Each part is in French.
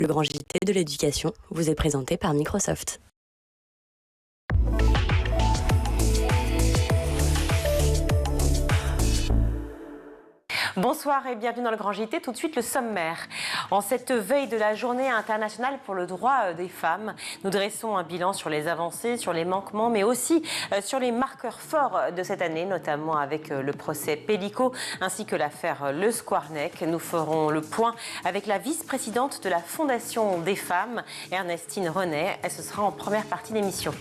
Le grand JT de l'éducation vous est présenté par Microsoft. Bonsoir et bienvenue dans le Grand JT. Tout de suite le sommaire. En cette veille de la journée internationale pour le droit des femmes, nous dressons un bilan sur les avancées, sur les manquements, mais aussi sur les marqueurs forts de cette année, notamment avec le procès Pellico ainsi que l'affaire Le Squarnec. Nous ferons le point avec la vice-présidente de la Fondation des femmes, Ernestine Renet, et ce sera en première partie d'émission.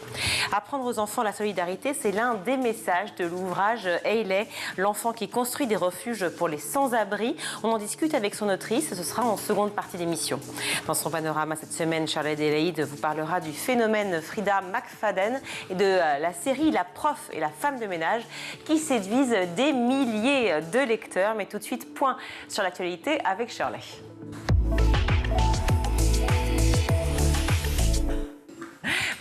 Apprendre aux enfants la solidarité, c'est l'un des messages de l'ouvrage Hayley, l'enfant qui construit des refuges pour les sans-abri. On en discute avec son autrice, ce sera en seconde partie d'émission. Dans son panorama cette semaine, Charlotte Delaïde vous parlera du phénomène Frida McFadden et de la série La prof et la femme de ménage qui séduisent des milliers de lecteurs. Mais tout de suite, point sur l'actualité avec Shirley.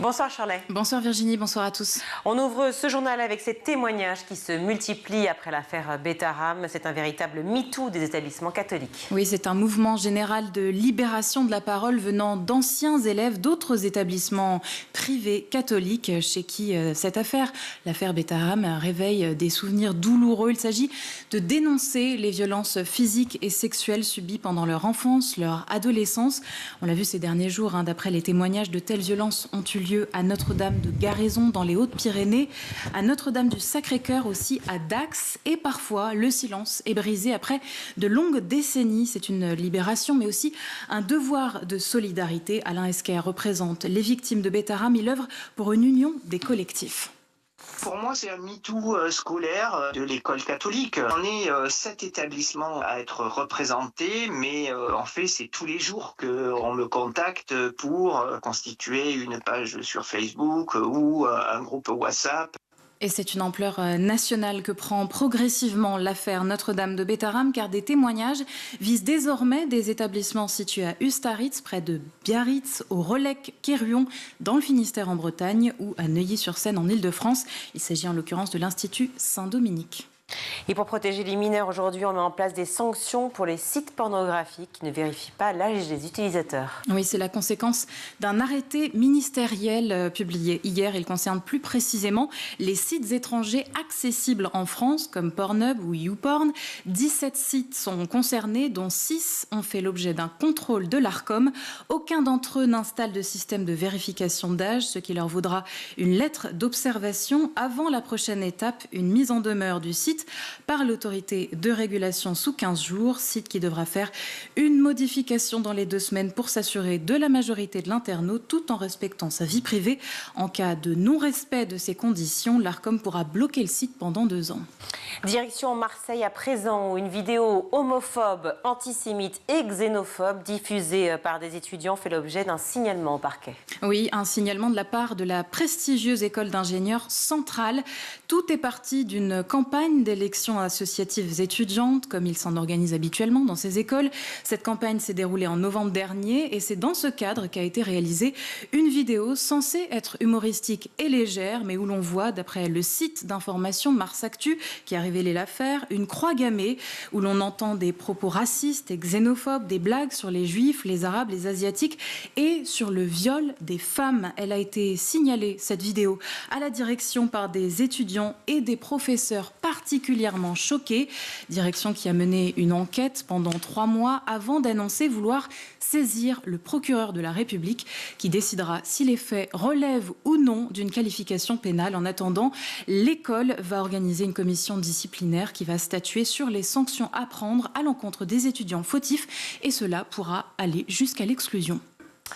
Bonsoir Shirley. Bonsoir Virginie, bonsoir à tous. On ouvre ce journal avec ces témoignages qui se multiplient après l'affaire Betaram. C'est un véritable MeToo des établissements catholiques. Oui, c'est un mouvement général de libération de la parole venant d'anciens élèves d'autres établissements privés catholiques chez qui cette affaire, l'affaire Betaram, réveille des souvenirs douloureux. Il s'agit de dénoncer les violences physiques et sexuelles subies pendant leur enfance, leur adolescence. On l'a vu ces derniers jours, d'après les témoignages, de telles violences ont eu lieu à Notre-Dame de Garaison dans les Hautes-Pyrénées, à Notre-Dame du Sacré-Cœur aussi à Dax, et parfois le silence est brisé après de longues décennies. C'est une libération mais aussi un devoir de solidarité. Alain Esquer représente les victimes de Betaram. Il œuvre pour une union des collectifs. Pour moi, c'est un MeToo scolaire de l'école catholique. On est 7 établissements à être représentés, mais en fait, c'est tous les jours qu'on me contacte pour constituer une page sur Facebook ou un groupe WhatsApp. Et c'est une ampleur nationale que prend progressivement l'affaire Notre-Dame de Betaram, car des témoignages visent désormais des établissements situés à Ustaritz, près de Biarritz, au Relecq-Quéruon, dans le Finistère en Bretagne, ou à Neuilly-sur-Seine en Île-de-France. Il s'agit en l'occurrence de l'Institut Saint-Dominique. Et pour protéger les mineurs, aujourd'hui, on met en place des sanctions pour les sites pornographiques qui ne vérifient pas l'âge des utilisateurs. Oui, c'est la conséquence d'un arrêté ministériel publié hier. Il concerne plus précisément les sites étrangers accessibles en France, comme Pornhub ou YouPorn. 17 sites sont concernés, dont 6 ont fait l'objet d'un contrôle de l'Arcom. Aucun d'entre eux n'installe de système de vérification d'âge, ce qui leur vaudra une lettre d'observation avant la prochaine étape, une mise en demeure du site par l'autorité de régulation sous 15 jours, site qui devra faire une modification dans les 2 semaines pour s'assurer de la majorité de l'internaute tout en respectant sa vie privée. En cas de non-respect de ces conditions, l'Arcom pourra bloquer le site pendant 2 ans. Direction Marseille à présent, où une vidéo homophobe, antisémite et xénophobe diffusée par des étudiants fait l'objet d'un signalement au parquet. Oui, un signalement de la part de la prestigieuse école d'ingénieurs Centrale. Tout est parti d'une campagne d'élections associatives étudiantes, comme il s'en organise habituellement dans ces écoles. Cette campagne s'est déroulée en novembre dernier et c'est dans ce cadre qu'a été réalisée une vidéo censée être humoristique et légère, mais où l'on voit, d'après le site d'information Mars Actu, qui a révélé l'affaire, une croix gammée où l'on entend des propos racistes et xénophobes, des blagues sur les juifs, les arabes, les asiatiques et sur le viol des femmes. Elle a été signalée, cette vidéo, à la direction par des étudiants et des professeurs particulièrement choqués. Direction qui a mené une enquête pendant 3 mois avant d'annoncer vouloir saisir le procureur de la République qui décidera si les faits relèvent ou non d'une qualification pénale. En attendant, l'école va organiser une commission disciplinaire qui va statuer sur les sanctions à prendre à l'encontre des étudiants fautifs et cela pourra aller jusqu'à l'exclusion.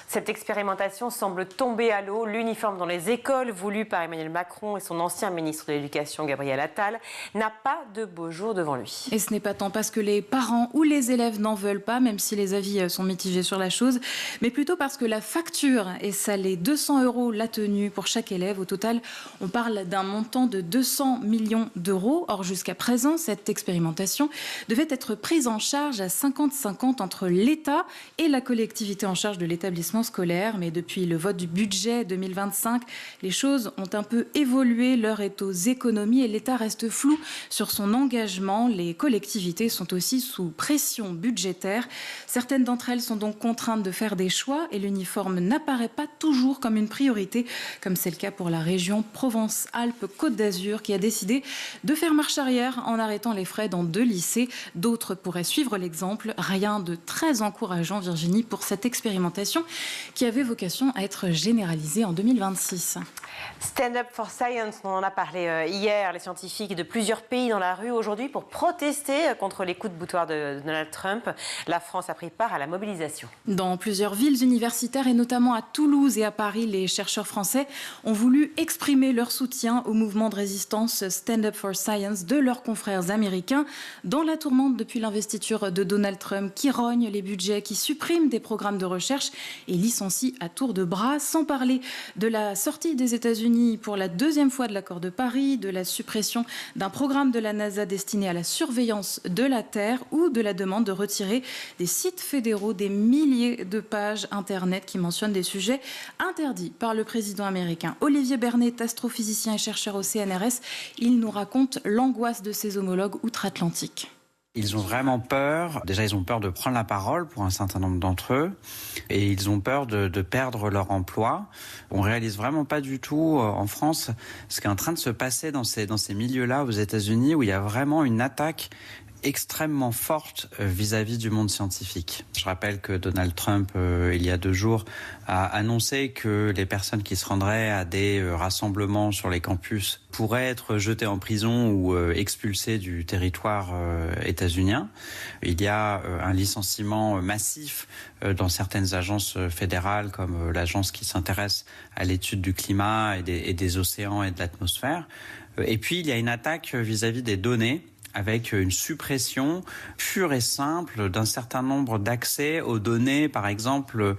Cette expérimentation semble tomber à l'eau. L'uniforme dans les écoles, voulu par Emmanuel Macron et son ancien ministre de l'Éducation, Gabriel Attal, n'a pas de beaux jours devant lui. Et ce n'est pas tant parce que les parents ou les élèves n'en veulent pas, même si les avis sont mitigés sur la chose, mais plutôt parce que la facture est salée. 200 € la tenue pour chaque élève. Au total, on parle d'un montant de 200 millions d'euros. Or, jusqu'à présent, cette expérimentation devait être prise en charge à 50-50 entre l'État et la collectivité en charge de l'établissement établissements scolaires. Mais depuis le vote du budget 2025, les choses ont un peu évolué. L'heure est aux économies et l'État reste flou sur son engagement. Les collectivités sont aussi sous pression budgétaire. Certaines d'entre elles sont donc contraintes de faire des choix et l'uniforme n'apparaît pas toujours comme une priorité, comme c'est le cas pour la région Provence-Alpes-Côte d'Azur qui a décidé de faire marche arrière en arrêtant les frais dans 2 lycées. D'autres pourraient suivre l'exemple. Rien de très encourageant, Virginie, pour cette expérimentation qui avait vocation à être généralisée en 2026. Stand Up for Science, on en a parlé hier, les scientifiques de plusieurs pays dans la rue aujourd'hui pour protester contre les coups de boutoir de Donald Trump. La France a pris part à la mobilisation. Dans plusieurs villes universitaires et notamment à Toulouse et à Paris, les chercheurs français ont voulu exprimer leur soutien au mouvement de résistance Stand Up for Science de leurs confrères américains dans la tourmente depuis l'investiture de Donald Trump qui rogne les budgets, qui supprime des programmes de recherche et licencie à tour de bras, sans parler de la sortie des États-Unis pour la 2e fois de l'accord de Paris, de la suppression d'un programme de la NASA destiné à la surveillance de la Terre ou de la demande de retirer des sites fédéraux des milliers de pages Internet qui mentionnent des sujets interdits par le président américain. Olivier Bernet, astrophysicien et chercheur au CNRS, il nous raconte l'angoisse de ses homologues outre-Atlantique. Ils ont vraiment peur. Déjà, ils ont peur de prendre la parole pour un certain nombre d'entre eux. Et ils ont peur de perdre leur emploi. On réalise vraiment pas du tout en France ce qui est en train de se passer dans ces milieux-là aux États-Unis où il y a vraiment une attaque extrêmement forte vis-à-vis du monde scientifique. Je rappelle que Donald Trump, il y a 2 jours, a annoncé que les personnes qui se rendraient à des rassemblements sur les campus pourraient être jetées en prison ou expulsées du territoire états-unien. Il y a un licenciement massif dans certaines agences fédérales comme l'agence qui s'intéresse à l'étude du climat et des océans et de l'atmosphère. Et puis, il y a une attaque vis-à-vis des données avec une suppression pure et simple d'un certain nombre d'accès aux données, par exemple,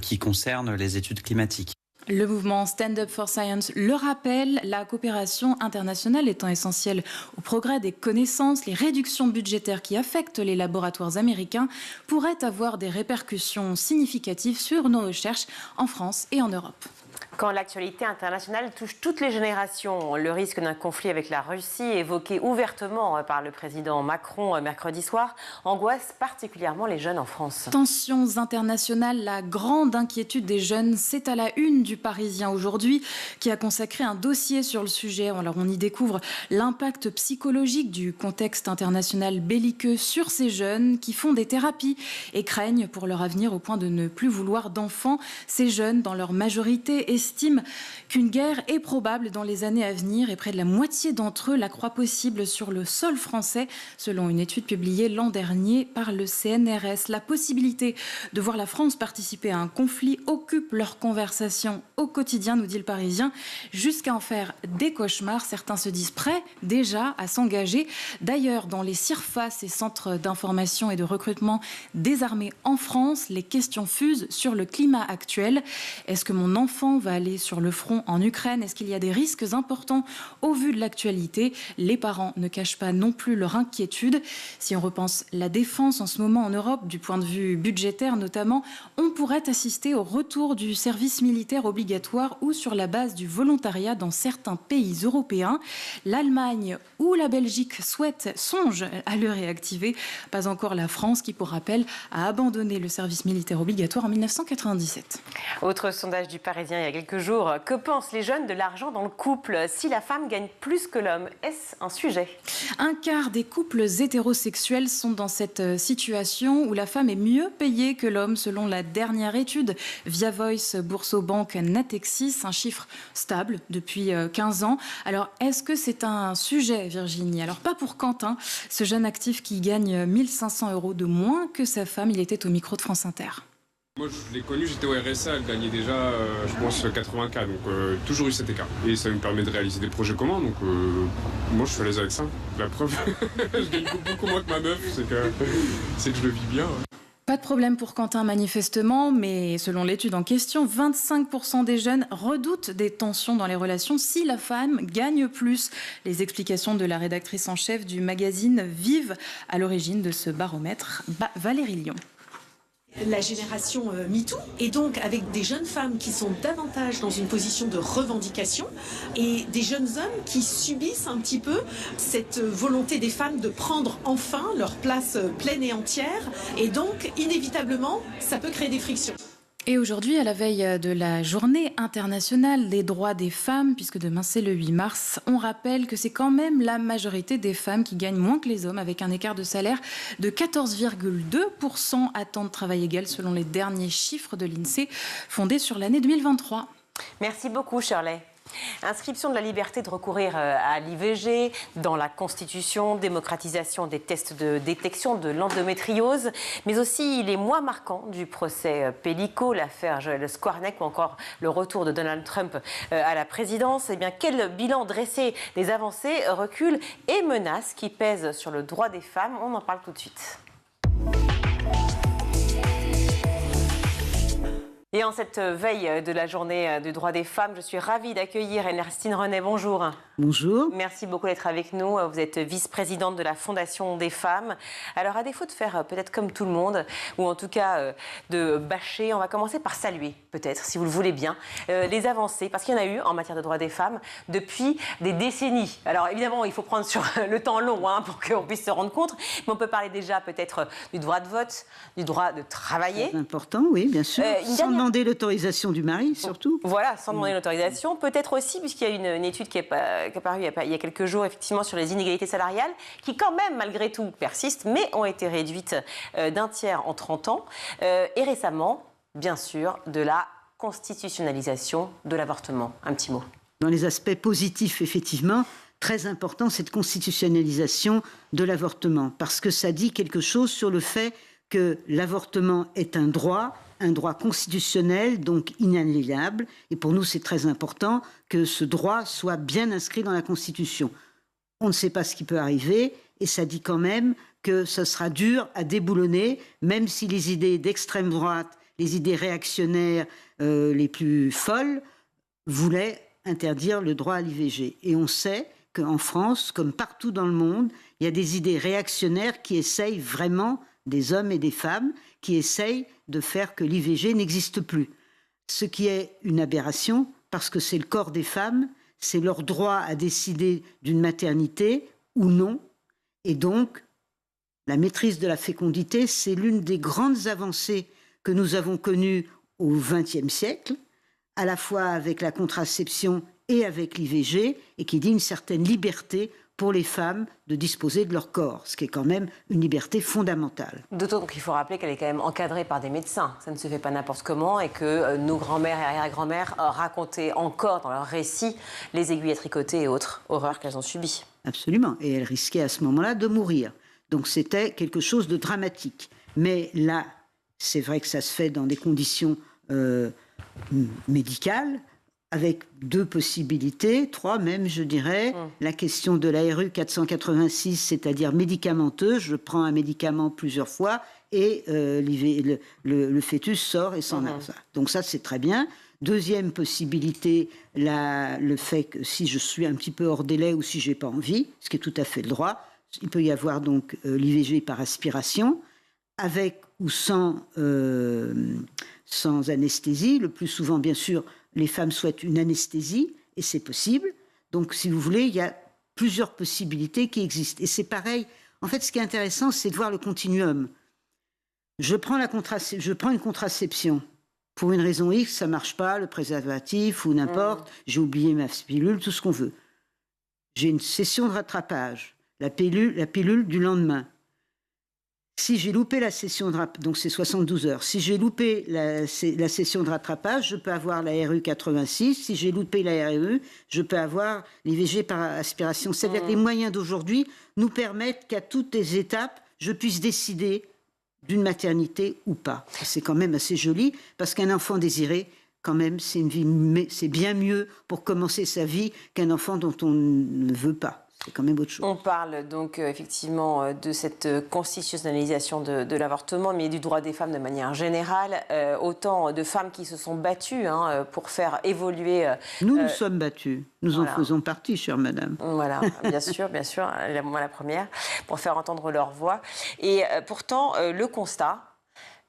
qui concernent les études climatiques. Le mouvement Stand Up for Science le rappelle, la coopération internationale étant essentielle au progrès des connaissances, les réductions budgétaires qui affectent les laboratoires américains pourraient avoir des répercussions significatives sur nos recherches en France et en Europe. Quand l'actualité internationale touche toutes les générations, le risque d'un conflit avec la Russie, évoqué ouvertement par le président Macron mercredi soir, angoisse particulièrement les jeunes en France. Tensions internationales, la grande inquiétude des jeunes, c'est à la une du Parisien aujourd'hui, qui a consacré un dossier sur le sujet. Alors on y découvre l'impact psychologique du contexte international belliqueux sur ces jeunes qui font des thérapies et craignent pour leur avenir au point de ne plus vouloir d'enfants. Ces jeunes, dans leur majorité, estiment qu'une guerre est probable dans les années à venir et près de la moitié d'entre eux la croient possible sur le sol français, selon une étude publiée l'an dernier par le CNRS. La possibilité de voir la France participer à un conflit occupe leur conversation au quotidien, nous dit le Parisien, jusqu'à en faire des cauchemars. Certains se disent prêts déjà à s'engager. D'ailleurs, dans les CIRFA, ces centres d'information et de recrutement des armées en France, les questions fusent sur le climat actuel. Est-ce que mon enfant va aller sur le front en Ukraine? Est-ce qu'il y a des risques importants au vu de l'actualité? Les parents ne cachent pas non plus leur inquiétude. Si on repense la défense en ce moment en Europe, du point de vue budgétaire notamment, on pourrait assister au retour du service militaire obligatoire ou sur la base du volontariat dans certains pays européens. L'Allemagne ou la Belgique songent à le réactiver. Pas encore la France qui, pour rappel, a abandonné le service militaire obligatoire en 1997. Autre sondage du Parisien il y a quelques jours. Que pensent les jeunes de l'argent dans le couple? Si la femme gagne plus que l'homme, est-ce un sujet? Un quart des couples hétérosexuels sont dans cette situation où la femme est mieux payée que l'homme, selon la dernière étude Via Voice, Boursobank, Natixis, un chiffre stable depuis 15 ans. Alors, est-ce que c'est un sujet, Virginie? Alors, pas pour Quentin, ce jeune actif qui gagne 1 500 € de moins que sa femme. Il était au micro de France Inter. Moi, je l'ai connue, j'étais au RSA, elle gagnait déjà, je pense, 80K, donc toujours eu cet écart. Et ça me permet de réaliser des projets communs, donc moi, je suis à l'aise avec ça. La preuve, je gagne beaucoup moins que ma meuf, c'est que je le vis bien. Ouais. Pas de problème pour Quentin, manifestement, mais selon l'étude en question, 25% des jeunes redoutent des tensions dans les relations si la femme gagne plus. Les explications de la rédactrice en chef du magazine Vive à l'origine de ce baromètre, Valérie Lyon. la génération MeToo, et donc avec des jeunes femmes qui sont davantage dans une position de revendication et des jeunes hommes qui subissent un petit peu cette volonté des femmes de prendre enfin leur place pleine et entière, et donc inévitablement ça peut créer des frictions. Et aujourd'hui, à la veille de la journée internationale des droits des femmes, puisque demain c'est le 8 mars, on rappelle que c'est quand même la majorité des femmes qui gagnent moins que les hommes, avec un écart de salaire de 14,2% à temps de travail égal, selon les derniers chiffres de l'INSEE, fondés sur l'année 2023. Merci beaucoup, Shirley. Inscription de la liberté de recourir à l'IVG dans la Constitution, démocratisation des tests de détection de l'endométriose, mais aussi les mois marquants du procès Pellico, l'affaire Joël Squarneck ou encore le retour de Donald Trump à la présidence. Eh bien, quel bilan dresser des avancées, reculs et menaces qui pèsent sur le droit des femmes? On en parle tout de suite. Et en cette veille de la journée du droit des femmes, je suis ravie d'accueillir Ernestine Renet. Bonjour. Bonjour. Merci beaucoup d'être avec nous. Vous êtes vice-présidente de la Fondation des femmes. Alors, à défaut de faire peut-être comme tout le monde, ou en tout cas de bâcher, on va commencer par saluer, peut-être, si vous le voulez bien, les avancées, parce qu'il y en a eu en matière de droits des femmes depuis des décennies. Alors, évidemment, il faut prendre sur le temps long pour qu'on puisse se rendre compte, mais on peut parler déjà peut-être du droit de vote, du droit de travailler. C'est important, oui, bien sûr. Sans demander l'autorisation du mari, surtout. Voilà, sans demander l'autorisation. Peut-être aussi, puisqu'il y a une étude qui est apparue il y a quelques jours, effectivement, sur les inégalités salariales, qui quand même, malgré tout, persistent, mais ont été réduites d'un tiers en 30 ans. Et récemment, bien sûr, de la constitutionnalisation de l'avortement. Un petit mot. Dans les aspects positifs, effectivement, très important, cette constitutionnalisation de l'avortement, parce que ça dit quelque chose sur le fait que l'avortement est un droit constitutionnel, donc inaliénable. Et pour nous, c'est très important que ce droit soit bien inscrit dans la Constitution. On ne sait pas ce qui peut arriver, et ça dit quand même que ce sera dur à déboulonner, même si les idées d'extrême droite, les idées réactionnaires les plus folles, voulaient interdire le droit à l'IVG. Et on sait qu'en France, comme partout dans le monde, il y a des idées réactionnaires qui essayent vraiment, des hommes et des femmes, qui essayent de faire que l'IVG n'existe plus. Ce qui est une aberration, parce que c'est le corps des femmes, c'est leur droit à décider d'une maternité ou non. Et donc, la maîtrise de la fécondité, c'est l'une des grandes avancées que nous avons connues au XXe siècle, à la fois avec la contraception et avec l'IVG, et qui dit une certaine liberté pour les femmes de disposer de leur corps, ce qui est quand même une liberté fondamentale. D'autant qu'il faut rappeler qu'elle est quand même encadrée par des médecins. Ça ne se fait pas n'importe comment, et que nos grands-mères et arrière-grand-mères racontaient encore dans leurs récits les aiguilles à tricoter et autres horreurs qu'elles ont subies. Absolument, et elles risquaient à ce moment-là de mourir. Donc c'était quelque chose de dramatique. Mais là, c'est vrai que ça se fait dans des conditions médicales, avec deux possibilités, trois même, je dirais. La question de l'ARU 486, c'est-à-dire médicamenteuse. Je prends un médicament plusieurs fois et le fœtus sort et s'en va. Donc ça, c'est très bien. Deuxième possibilité, le fait que si je suis un petit peu hors délai ou si je n'ai pas envie, ce qui est tout à fait le droit, il peut y avoir donc l'IVG par aspiration, avec ou sans anesthésie. Le plus souvent, bien sûr, les femmes souhaitent une anesthésie, et c'est possible. Donc, si vous voulez, il y a plusieurs possibilités qui existent. Et c'est pareil. En fait, ce qui est intéressant, c'est de voir le continuum. Je prends une contraception. Pour une raison X, ça ne marche pas, le préservatif ou n'importe. J'ai oublié ma pilule, tout ce qu'on veut. J'ai une session de rattrapage. La pilule du lendemain. Si j'ai loupé la session de rattrapage, donc c'est 72 heures. Si j'ai loupé la session de rattrapage, je peux avoir la RU 86. Si j'ai loupé la RU, je peux avoir l'IVG par aspiration. C'est-à-dire que les moyens d'aujourd'hui nous permettent qu'à toutes les étapes, je puisse décider d'une maternité ou pas. C'est quand même assez joli, parce qu'un enfant désiré, quand même, c'est bien mieux pour commencer sa vie qu'un enfant dont on ne veut pas. C'est quand même autre chose. On parle donc effectivement de cette constitutionnalisation de l'avortement, mais du droit des femmes de manière générale. Autant de femmes qui se sont battues pour faire évoluer... Nous sommes battues. Nous en faisons partie, chère madame. Voilà, bien sûr, moi la première, pour faire entendre leur voix. Et pourtant, le constat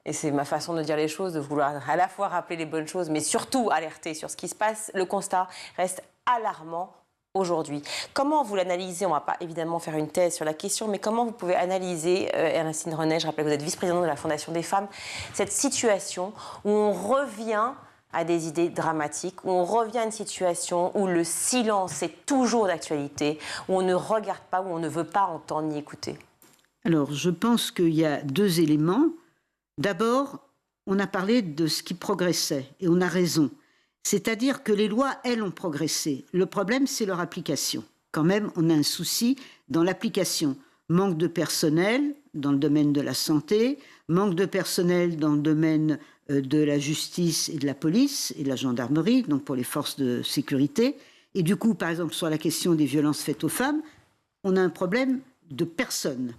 et c'est ma façon de dire les choses, de vouloir à la fois rappeler les bonnes choses, mais surtout alerter sur ce qui se passe, le constat reste alarmant aujourd'hui. Comment vous l'analysez? On ne va pas évidemment faire une thèse sur la question, mais comment vous pouvez analyser, Ernestine Renet, je rappelle que vous êtes vice-présidente de la Fondation des femmes, cette situation où on revient à des idées dramatiques, où on revient à une situation où le silence est toujours d'actualité, où on ne regarde pas, où on ne veut pas entendre ni écouter? Alors, je pense qu'il y a deux éléments. D'abord, on a parlé de ce qui progressait, et on a raison. C'est-à-dire que les lois, elles, ont progressé. Le problème, c'est leur application. Quand même, on a un souci dans l'application. Manque de personnel dans le domaine de la santé, manque de personnel dans le domaine de la justice et de la police et de la gendarmerie, donc pour les forces de sécurité. Et du coup, par exemple, sur la question des violences faites aux femmes, on a un problème de personnes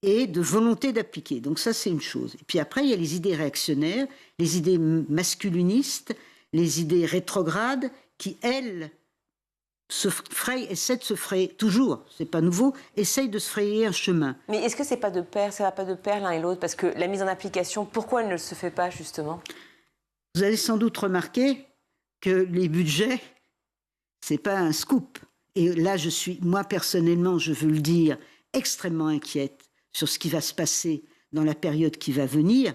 et de volonté d'appliquer. Donc ça, c'est une chose. Et puis après, il y a les idées réactionnaires, les idées masculinistes, les idées rétrogrades qui, elles, essaient de se frayer, toujours, c'est pas nouveau, essayent de se frayer un chemin. Mais est-ce que c'est pas de pair, ça va pas de pair l'un et l'autre? Parce que la mise en application, pourquoi elle ne se fait pas, justement? Vous avez sans doute remarqué que les budgets, c'est pas un scoop. Et là, moi personnellement, je veux le dire, extrêmement inquiète sur ce qui va se passer dans la période qui va venir,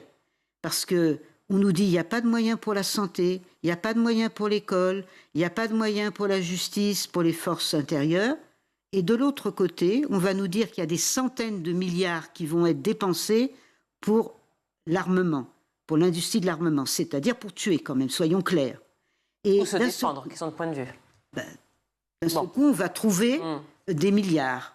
parce que on nous dit il n'y a pas de moyens pour la santé, il n'y a pas de moyens pour l'école, il n'y a pas de moyens pour la justice, pour les forces intérieures. Et de l'autre côté, on va nous dire qu'il y a des centaines de milliards qui vont être dépensés pour l'armement, pour l'industrie de l'armement, c'est-à-dire pour tuer quand même, soyons clairs. Et ou se défendre, question de point de vue. D'un seul coup, on va trouver des milliards.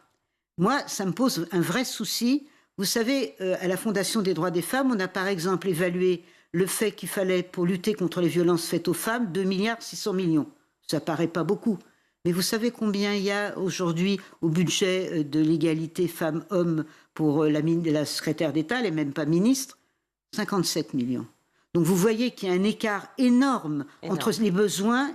Moi, ça me pose un vrai souci. Vous savez, à la Fondation des droits des femmes, on a par exemple évalué le fait qu'il fallait, pour lutter contre les violences faites aux femmes, 2,6 milliards. Ça paraît pas beaucoup. Mais vous savez combien il y a aujourd'hui au budget de l'égalité femmes-hommes pour la secrétaire d'État, elle n'est même pas ministre? 57 millions. Donc vous voyez qu'il y a un écart énorme entre les besoins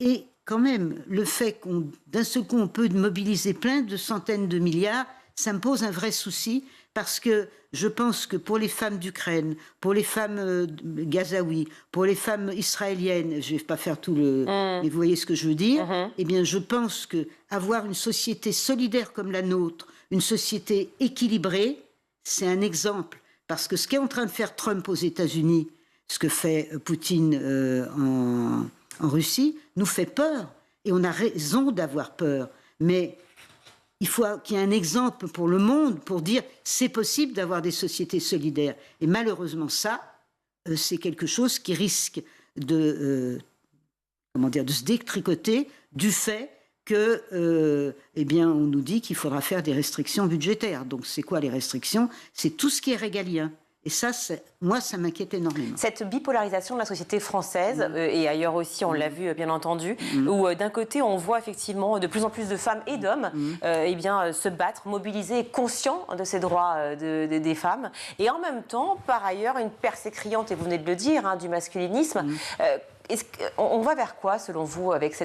et quand même le fait qu'on, d'un seul coup, on peut mobiliser plein de centaines de milliards. Ça me pose un vrai souci parce que je pense que pour les femmes d'Ukraine, pour les femmes gazaouis, pour les femmes israéliennes, je ne vais pas faire tout le... Mais vous voyez ce que je veux dire? Eh bien, je pense qu'avoir une société solidaire comme la nôtre, une société équilibrée, c'est un exemple. Parce que ce qu'est en train de faire Trump aux États-Unis, ce que fait Poutine en Russie, nous fait peur. Et on a raison d'avoir peur. Mais il faut qu'il y ait un exemple pour le monde pour dire c'est possible d'avoir des sociétés solidaires. Et malheureusement, ça, c'est quelque chose qui risque de se détricoter du fait que, eh bien, on nous dit qu'il faudra faire des restrictions budgétaires. Donc, c'est quoi les restrictions? C'est tout ce qui est régalien. Et ça, moi, ça m'inquiète énormément. Cette bipolarisation de la société française, et ailleurs aussi, on l'a vu, bien entendu, où d'un côté, on voit effectivement de plus en plus de femmes et d'hommes eh bien, se battre, mobiliser, et conscients de ces droits des femmes. Et en même temps, par ailleurs, une percée criante, et vous venez de le dire, du masculinisme. On va vers quoi, selon vous, avec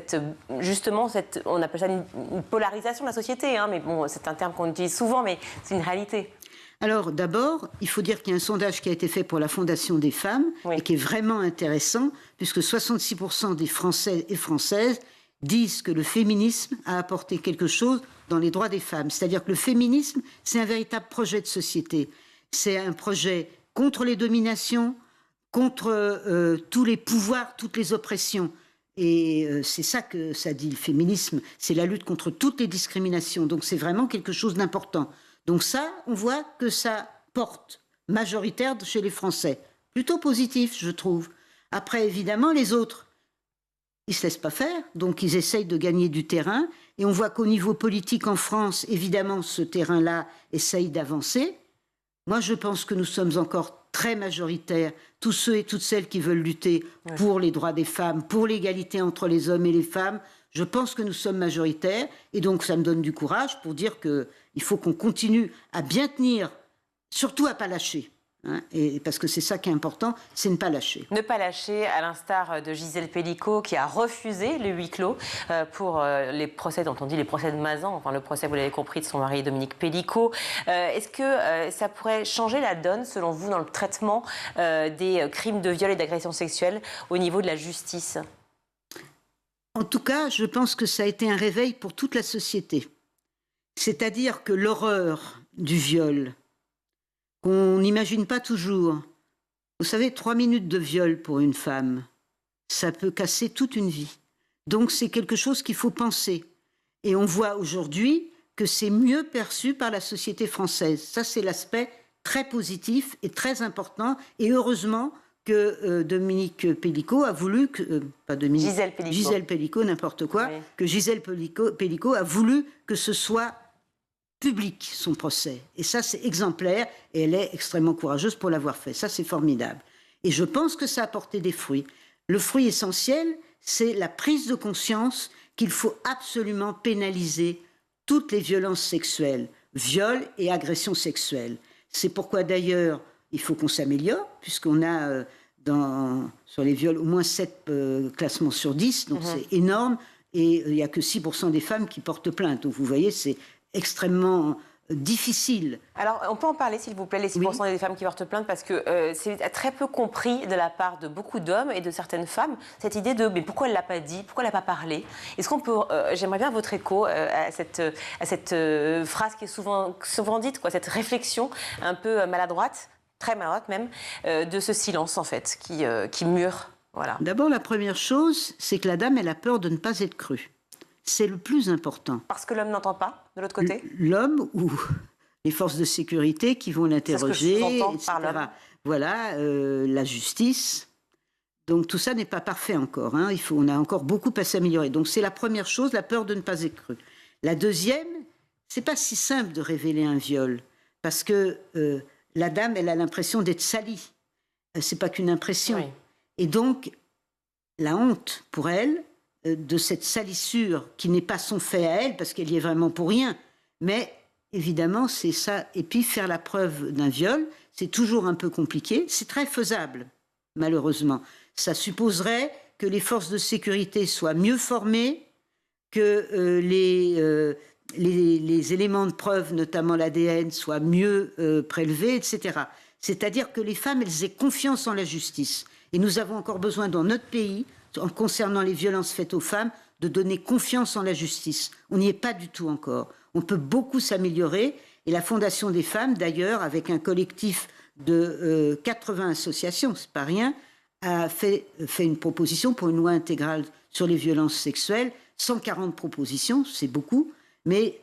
on appelle ça une polarisation de la société, mais bon, c'est un terme qu'on utilise souvent, mais c'est une réalité. Alors, d'abord, il faut dire qu'il y a un sondage qui a été fait pour la Fondation des femmes et qui est vraiment intéressant, puisque 66% des Français et Françaises disent que le féminisme a apporté quelque chose dans les droits des femmes. C'est-à-dire que le féminisme, c'est un véritable projet de société. C'est un projet contre les dominations, contre tous les pouvoirs, toutes les oppressions. Et c'est ça que ça dit, le féminisme. C'est la lutte contre toutes les discriminations. Donc c'est vraiment quelque chose d'important. Donc ça, on voit que ça porte majoritaire chez les Français. Plutôt positif, je trouve. Après, évidemment, les autres, ils ne se laissent pas faire. Donc ils essayent de gagner du terrain. Et on voit qu'au niveau politique en France, évidemment, ce terrain-là essaye d'avancer. Moi, je pense que nous sommes encore très majoritaires, tous ceux et toutes celles qui veulent lutter pour les droits des femmes, pour l'égalité entre les hommes et les femmes. Je pense que nous sommes majoritaires et donc ça me donne du courage pour dire qu'il faut qu'on continue à bien tenir, surtout à ne pas lâcher. Hein, et parce que c'est ça qui est important, c'est ne pas lâcher. Ne pas lâcher, à l'instar de Gisèle Pelicot qui a refusé le huis clos pour les procès dont on dit les procès de Mazan, enfin le procès, vous l'avez compris, de son mari Dominique Pelicot. Est-ce que ça pourrait changer la donne, selon vous, dans le traitement des crimes de viol et d'agression sexuelle au niveau de la justice ? En tout cas, je pense que ça a été un réveil pour toute la société. C'est-à-dire que l'horreur du viol, qu'on n'imagine pas toujours. Vous savez, 3 minutes de viol pour une femme, ça peut casser toute une vie. Donc c'est quelque chose qu'il faut penser. Et on voit aujourd'hui que c'est mieux perçu par la société française. Ça, c'est l'aspect très positif et très important. Et heureusement que Dominique Pelicot a voulu que... pas Dominique, Gisèle Pelicot, n'importe quoi. Oui. Que Gisèle Pelicot a voulu que ce soit public, son procès. Et ça, c'est exemplaire, et elle est extrêmement courageuse pour l'avoir fait. Ça, c'est formidable. Et je pense que ça a porté des fruits. Le fruit essentiel, c'est la prise de conscience qu'il faut absolument pénaliser toutes les violences sexuelles, viols et agressions sexuelles. C'est pourquoi, d'ailleurs, il faut qu'on s'améliore, puisqu'on a, sur les viols, au moins 7 classements sur 10, donc c'est énorme, et il n'y a que 6% des femmes qui portent plainte. Donc, vous voyez, c'est extrêmement difficile. Alors, on peut en parler, s'il vous plaît, les 6% des femmes qui portent plainte, parce que c'est très peu compris de la part de beaucoup d'hommes et de certaines femmes, cette idée de « mais pourquoi elle ne l'a pas dit, pourquoi elle n'a pas parlé ?» Est-ce qu'on peut... j'aimerais bien votre écho à cette phrase qui est souvent dite, quoi, cette réflexion un peu maladroite, très maladroite même, de ce silence, en fait, qui mure. Voilà. D'abord, la première chose, c'est que la dame, elle a peur de ne pas être crue. C'est le plus important. Parce que l'homme n'entend pas, de l'autre côté ? L'homme ou les forces de sécurité qui vont l'interroger, etc. Voilà, la justice. Donc tout ça n'est pas parfait encore. Hein. On a encore beaucoup à s'améliorer. Donc c'est la première chose, la peur de ne pas être crue. La deuxième, c'est pas si simple de révéler un viol. Parce que la dame, elle a l'impression d'être salie. C'est pas qu'une impression. Oui. Et donc, la honte pour elle, de cette salissure qui n'est pas son fait à elle, parce qu'elle y est vraiment pour rien. Mais évidemment, c'est ça. Et puis, faire la preuve d'un viol, c'est toujours un peu compliqué. C'est très faisable, malheureusement. Ça supposerait que les forces de sécurité soient mieux formées, que les éléments de preuve, notamment l'ADN, soient mieux prélevés, etc. C'est-à-dire que les femmes, elles aient confiance en la justice. Et nous avons encore besoin dans notre pays, en concernant les violences faites aux femmes, de donner confiance en la justice. On n'y est pas du tout encore. On peut beaucoup s'améliorer. Et la Fondation des femmes, d'ailleurs, avec un collectif de 80 associations, c'est pas rien, a fait une proposition pour une loi intégrale sur les violences sexuelles. 140 propositions, c'est beaucoup, mais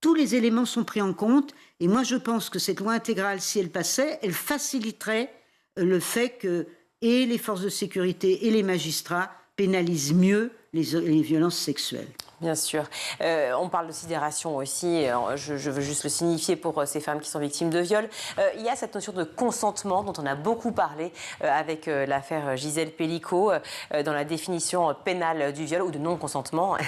tous les éléments sont pris en compte. Et moi, je pense que cette loi intégrale, si elle passait, elle faciliterait le fait que et les forces de sécurité et les magistrats pénalisent mieux les violences sexuelles. Bien sûr. On parle de sidération aussi. Je veux juste le signifier pour ces femmes qui sont victimes de viol. Il y a cette notion de consentement dont on a beaucoup parlé avec l'affaire Gisèle Pelicot dans la définition pénale du viol ou de non-consentement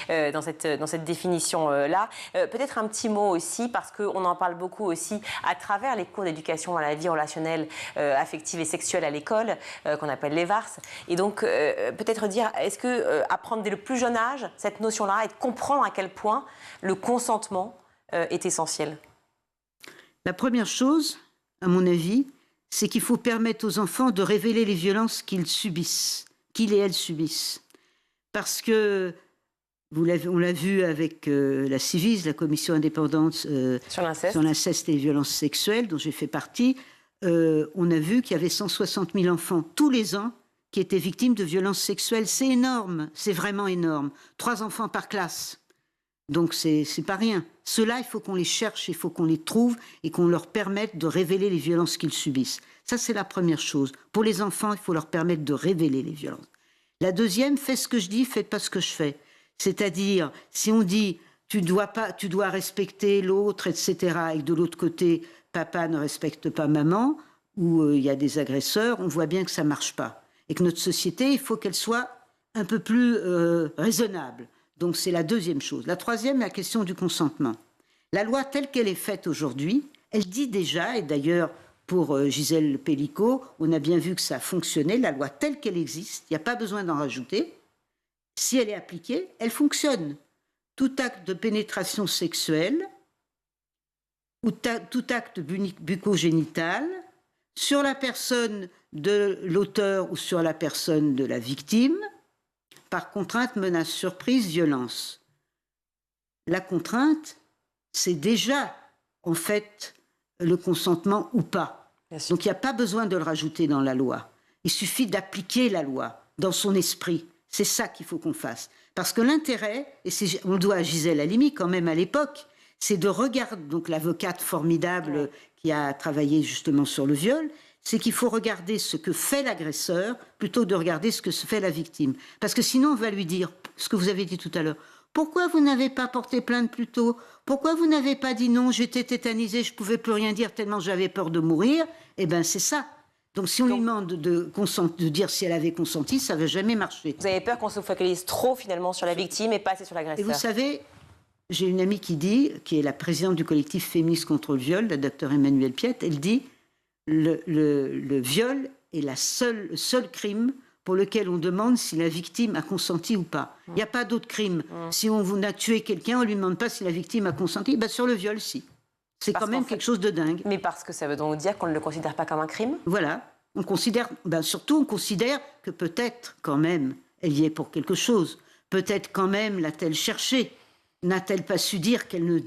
dans cette définition-là. Peut-être un petit mot aussi parce qu'on en parle beaucoup aussi à travers les cours d'éducation à la vie relationnelle, affective et sexuelle à l'école qu'on appelle les VARS. Et donc peut-être dire, est-ce que apprendre dès le plus jeune âge cette notion et de comprendre à quel point le consentement est essentiel. La première chose, à mon avis, c'est qu'il faut permettre aux enfants de révéler les violences qu'ils et elles subissent. Parce que, on l'a vu avec la CIVIS, la commission indépendante sur l'inceste et les violences sexuelles, dont j'ai fait partie, on a vu qu'il y avait 160 000 enfants tous les ans qui étaient victimes de violences sexuelles. C'est énorme, c'est vraiment énorme. 3 enfants par classe. Donc c'est pas rien. Ceux-là, il faut qu'on les cherche, il faut qu'on les trouve et qu'on leur permette de révéler les violences qu'ils subissent. Ça, c'est la première chose. Pour les enfants, il faut leur permettre de révéler les violences. La deuxième, fais ce que je dis, faites pas ce que je fais. C'est-à-dire, si on dit tu dois respecter l'autre, etc., et que de l'autre côté, papa ne respecte pas maman, ou il y a des agresseurs, on voit bien que ça marche pas. Et que notre société, il faut qu'elle soit un peu plus raisonnable. Donc c'est la deuxième chose. La troisième, la question du consentement. La loi telle qu'elle est faite aujourd'hui, elle dit déjà, et d'ailleurs pour Gisèle Pellicot, on a bien vu que ça a fonctionné, la loi telle qu'elle existe, il n'y a pas besoin d'en rajouter. Si elle est appliquée, elle fonctionne. Tout acte de pénétration sexuelle ou tout acte bucco-génital sur la personne de l'auteur ou sur la personne de la victime, par contrainte, menace, surprise, violence. La contrainte, c'est déjà, en fait, le consentement ou pas. Donc il n'y a pas besoin de le rajouter dans la loi. Il suffit d'appliquer la loi dans son esprit. C'est ça qu'il faut qu'on fasse. Parce que l'intérêt, et on le doit à Gisèle Halimi quand même à l'époque, c'est de regarder, donc l'avocate formidable qui a travaillé justement sur le viol, c'est qu'il faut regarder ce que fait l'agresseur plutôt que de regarder ce que fait la victime. Parce que sinon on va lui dire, ce que vous avez dit tout à l'heure, pourquoi vous n'avez pas porté plainte plus tôt? Pourquoi vous n'avez pas dit non, j'étais tétanisée, je ne pouvais plus rien dire tellement j'avais peur de mourir? Eh bien, c'est ça. Donc, si on lui demande de dire si elle avait consenti, ça ne va jamais marcher. Vous avez peur qu'on se focalise trop, finalement, sur la victime et pas assez sur l'agresseur? Et vous savez, j'ai une amie qui est la présidente du collectif féministe contre le viol, la docteure Emmanuelle Piette, elle dit le viol est le seul crime pour lequel on demande si la victime a consenti ou pas. Il n'y a pas d'autre crime. Si on a tué quelqu'un, on ne lui demande pas si la victime a consenti. Ben, sur le viol, si. C'est quand même quelque chose de dingue. Mais parce que ça veut donc dire qu'on ne le considère pas comme un crime? Voilà. On considère, surtout on considère que peut-être quand même elle y est pour quelque chose. Peut-être quand même l'a-t-elle cherché. N'a-t-elle pas su dire qu'elle ne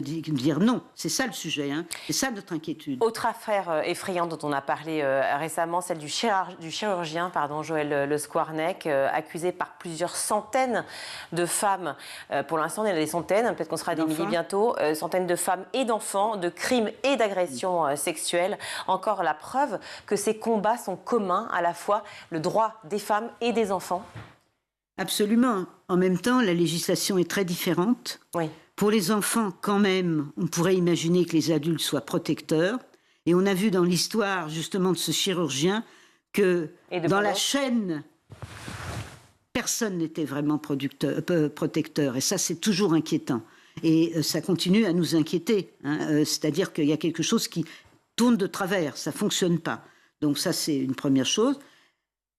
dire non? C'est ça le sujet, hein. C'est ça notre inquiétude. Autre affaire effrayante dont on a parlé récemment, celle du chirurgien Joël Le Squarnec, accusé par plusieurs centaines de femmes. Pour l'instant, il y en a des centaines, peut-être qu'on sera à des milliers bientôt, centaines de femmes et d'enfants, de crimes et d'agressions sexuelles. Encore la preuve que ces combats sont communs, à la fois le droit des femmes et des enfants. Absolument. En même temps, la législation est très différente. Oui. Pour les enfants, quand même, on pourrait imaginer que les adultes soient protecteurs. Et on a vu dans l'histoire, justement, de ce chirurgien que dans la chaîne, personne n'était vraiment protecteur. Et ça, c'est toujours inquiétant. Et ça continue à nous inquiéter. Hein. C'est-à-dire qu'il y a quelque chose qui tourne de travers. Ça ne fonctionne pas. Donc ça, c'est une première chose.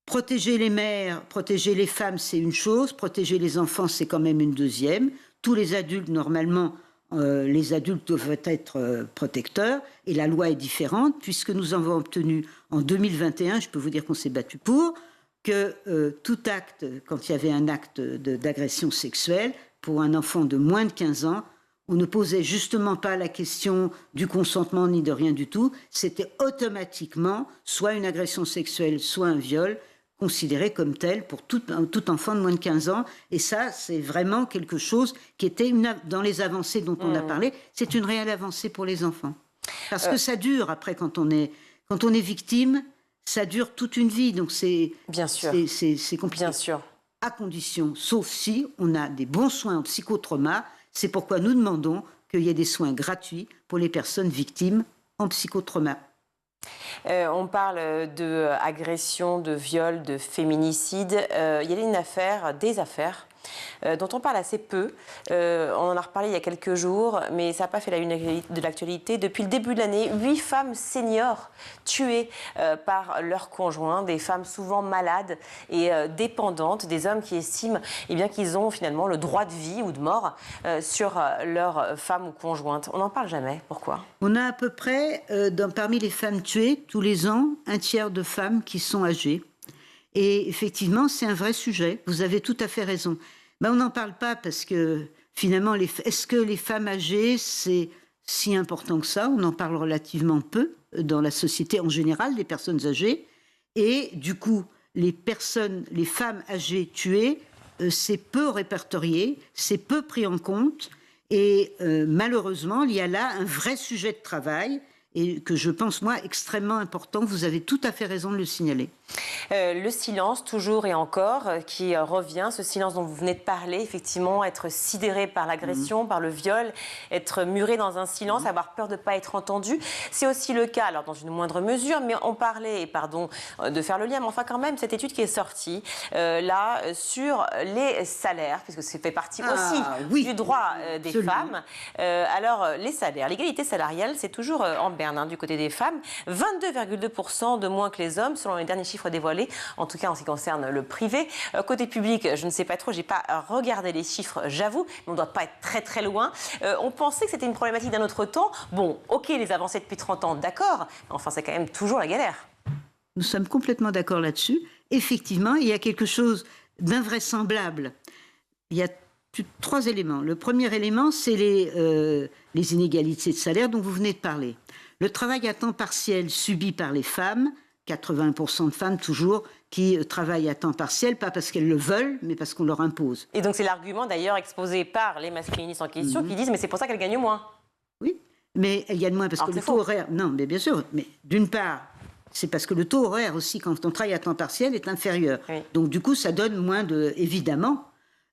Protéger les mères, protéger les femmes, c'est une chose. Protéger les enfants, c'est quand même une deuxième. Tous les adultes, normalement, les adultes doivent être protecteurs. Et la loi est différente, puisque nous avons obtenu en 2021, je peux vous dire qu'on s'est battu pour, que tout acte, quand il y avait un acte d'agression sexuelle, pour un enfant de moins de 15 ans, on ne posait justement pas la question du consentement ni de rien du tout. C'était automatiquement soit une agression sexuelle, soit un viol, considéré comme tel pour tout enfant de moins de 15 ans. Et ça, c'est vraiment quelque chose qui était dans les avancées dont on a parlé. C'est une réelle avancée pour les enfants. Parce que ça dure, après, quand on est victime, ça dure toute une vie. Donc c'est compliqué. Bien sûr. À condition, sauf si on a des bons soins en psychotrauma. C'est pourquoi nous demandons qu'il y ait des soins gratuits pour les personnes victimes en psychotrauma. On parle d'agression, de viol, de féminicide. Il y a des affaires dont on parle assez peu. On en a reparlé il y a quelques jours, mais ça n'a pas fait la une de l'actualité. Depuis le début de l'année, 8 femmes seniors tuées par leurs conjoints, des femmes souvent malades et dépendantes, des hommes qui estiment qu'ils ont finalement le droit de vie ou de mort sur leur femme ou conjointe. On n'en parle jamais. Pourquoi? On a à peu près, parmi les femmes tuées, tous les ans, un tiers de femmes qui sont âgées. Et effectivement, c'est un vrai sujet. Vous avez tout à fait raison. Ben, on n'en parle pas parce que finalement, est-ce que les femmes âgées, c'est si important que ça? On en parle relativement peu dans la société en général, des personnes âgées. Et du coup, les femmes âgées tuées, c'est peu répertorié, c'est peu pris en compte. Et malheureusement, il y a là un vrai sujet de travail et que je pense, moi, extrêmement important. Vous avez tout à fait raison de le signaler. Le silence, toujours et encore, qui revient, ce silence dont vous venez de parler, effectivement, être sidéré par l'agression, par le viol, être muré dans un silence, avoir peur de ne pas être entendu. C'est aussi le cas, alors dans une moindre mesure, mais on parlait, et pardon de faire le lien, mais enfin quand même, cette étude qui est sortie, là, sur les salaires, puisque ça fait partie aussi du droit des femmes. Alors, les salaires, l'égalité salariale, c'est toujours en berne du côté des femmes. 22,2% de moins que les hommes, selon les derniers chiffres dévoilés, en tout cas en ce qui concerne le privé. Côté public, je ne sais pas trop, je n'ai pas regardé les chiffres, j'avoue, mais on ne doit pas être très très loin. On pensait que c'était une problématique d'un autre temps. Bon, ok, les avancées depuis 30 ans, d'accord, mais enfin c'est quand même toujours la galère. Nous sommes complètement d'accord là-dessus. Effectivement, il y a quelque chose d'invraisemblable. Il y a 3 éléments. Le premier élément, c'est les inégalités de salaire dont vous venez de parler. Le travail à temps partiel subi par les femmes, 80% de femmes toujours qui travaillent à temps partiel, pas parce qu'elles le veulent, mais parce qu'on leur impose. Et donc c'est l'argument d'ailleurs exposé par les masculinistes en question qui disent mais c'est pour ça qu'elles gagnent moins. Oui, mais elles gagnent moins parce que le taux horaire... Non, mais bien sûr, mais d'une part, c'est parce que le taux horaire aussi, quand on travaille à temps partiel, est inférieur. Oui. Donc du coup, ça donne moins de... Évidemment.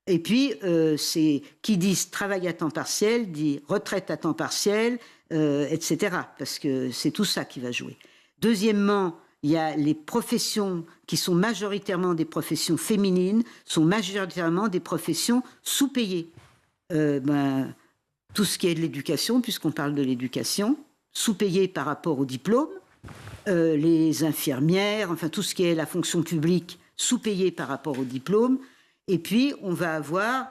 Et puis, c'est qui dit travail à temps partiel, dit retraite à temps partiel, etc. Parce que c'est tout ça qui va jouer. Deuxièmement, il y a les professions qui sont majoritairement des professions féminines, sont majoritairement des professions sous-payées. Tout ce qui est de l'éducation, puisqu'on parle de l'éducation, sous-payées par rapport au diplôme, les infirmières, enfin tout ce qui est la fonction publique, sous-payées par rapport au diplôme. Et puis, on va avoir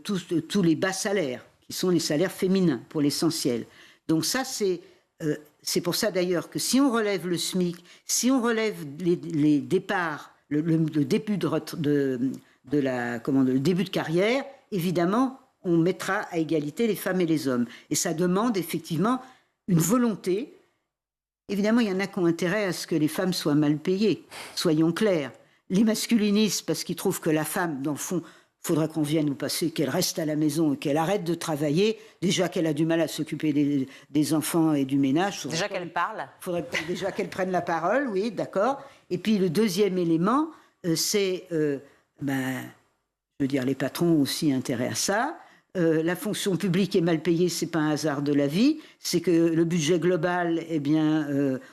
tous les bas salaires, qui sont les salaires féminins, pour l'essentiel. Donc ça, c'est pour ça d'ailleurs que si on relève le SMIC, si on relève les départs, le début le début de carrière, évidemment, on mettra à égalité les femmes et les hommes. Et ça demande effectivement une volonté. Évidemment, il y en a qui ont intérêt à ce que les femmes soient mal payées, soyons clairs. Les masculinistes, parce qu'ils trouvent que la femme, dans le fond, il faudrait qu'on vienne nous passer, qu'elle reste à la maison et qu'elle arrête de travailler. Déjà qu'elle a du mal à s'occuper des enfants et du ménage. Déjà qu'elle parle. Il faudrait déjà qu'elle prenne la parole, oui, d'accord. Et puis le deuxième élément, c'est, je veux dire, les patrons ont aussi intérêt à ça. La fonction publique est mal payée, c'est pas un hasard de la vie. C'est que le budget global, eh bien,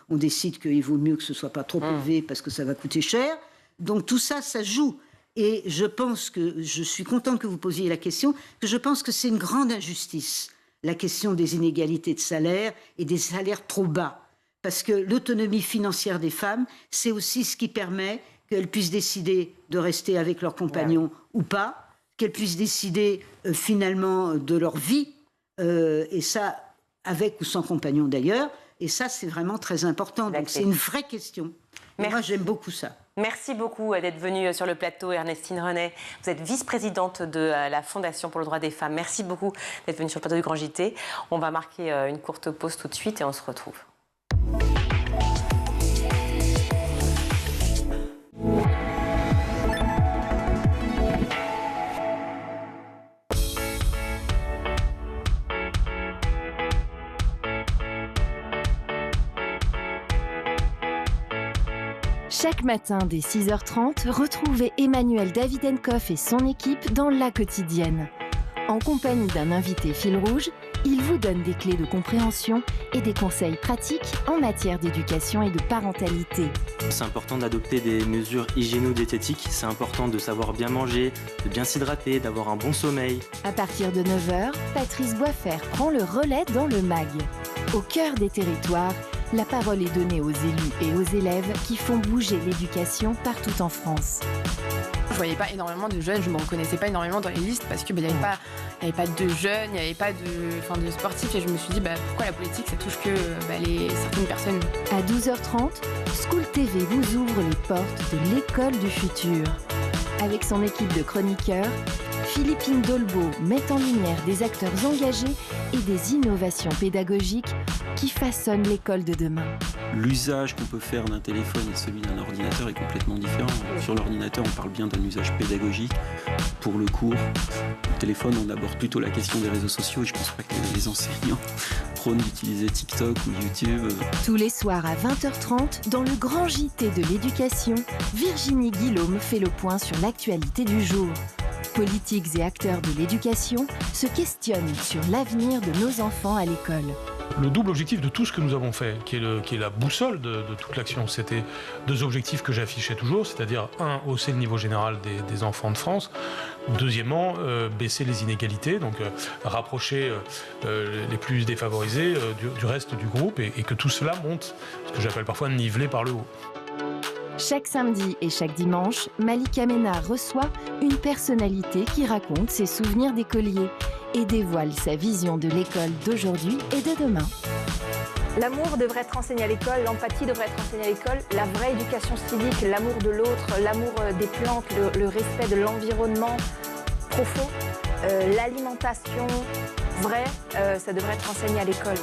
on décide qu'il vaut mieux que ce soit pas trop élevé parce que ça va coûter cher. Donc tout ça, ça joue. Et je suis contente que vous posiez la question, que je pense que c'est une grande injustice, la question des inégalités de salaire et des salaires trop bas. Parce que l'autonomie financière des femmes, c'est aussi ce qui permet qu'elles puissent décider de rester avec leur compagnon ou pas, qu'elles puissent décider finalement de leur vie, et ça, avec ou sans compagnon d'ailleurs. Et ça, c'est vraiment très important. Donc c'est une vraie question. Moi, j'aime beaucoup ça. Merci beaucoup d'être venue sur le plateau, Ernestine Renet. Vous êtes vice-présidente de la Fondation pour le droit des femmes. Merci beaucoup d'être venue sur le plateau du Grand JT. On va marquer une courte pause tout de suite et on se retrouve. Chaque matin dès 6h30, retrouvez Emmanuel Davidenkoff et son équipe dans La Quotidienne. En compagnie d'un invité fil rouge, il vous donne des clés de compréhension et des conseils pratiques en matière d'éducation et de parentalité. C'est important d'adopter des mesures hygiéno-diététiques, c'est important de savoir bien manger, de bien s'hydrater, d'avoir un bon sommeil. À partir de 9h, Patrice Boisfer prend le relais dans le MAG. Au cœur des territoires, la parole est donnée aux élus et aux élèves qui font bouger l'éducation partout en France. Je voyais pas énormément de jeunes, je me reconnaissais pas énormément dans les listes parce qu'il n'y avait pas de jeunes, il n'y avait pas de sportifs et je me suis dit pourquoi la politique ça touche que certaines personnes. À 12h30, School TV vous ouvre les portes de l'école du futur. Avec son équipe de chroniqueurs, Philippine Dolbeau met en lumière des acteurs engagés et des innovations pédagogiques qui façonnent l'école de demain. L'usage qu'on peut faire d'un téléphone et celui d'un ordinateur est complètement différent. Sur l'ordinateur, on parle bien d'un usage pédagogique. Pour le cours, le téléphone, on aborde plutôt la question des réseaux sociaux. Je ne pense pas que les enseignants prônent d'utiliser TikTok ou YouTube. Tous les soirs à 20h30, dans le grand JT de l'éducation, Virginie Guillaume fait le point sur l'actualité du jour. Politiques et acteurs de l'éducation se questionnent sur l'avenir de nos enfants à l'école. Le double objectif de tout ce que nous avons fait, qui est la boussole de toute l'action, c'était 2 objectifs que j'affichais toujours, c'est-à-dire 1, hausser le niveau général des enfants de France, deuxièmement, baisser les inégalités, donc rapprocher les plus défavorisés du reste du groupe et que tout cela monte, ce que j'appelle parfois niveler par le haut. Chaque samedi et chaque dimanche, Malika Ménard reçoit une personnalité qui raconte ses souvenirs d'écolier et dévoile sa vision de l'école d'aujourd'hui et de demain. L'amour devrait être enseigné à l'école, l'empathie devrait être enseignée à l'école, la vraie éducation civique, l'amour de l'autre, l'amour des plantes, le respect de l'environnement profond, l'alimentation vraie, ça devrait être enseigné à l'école.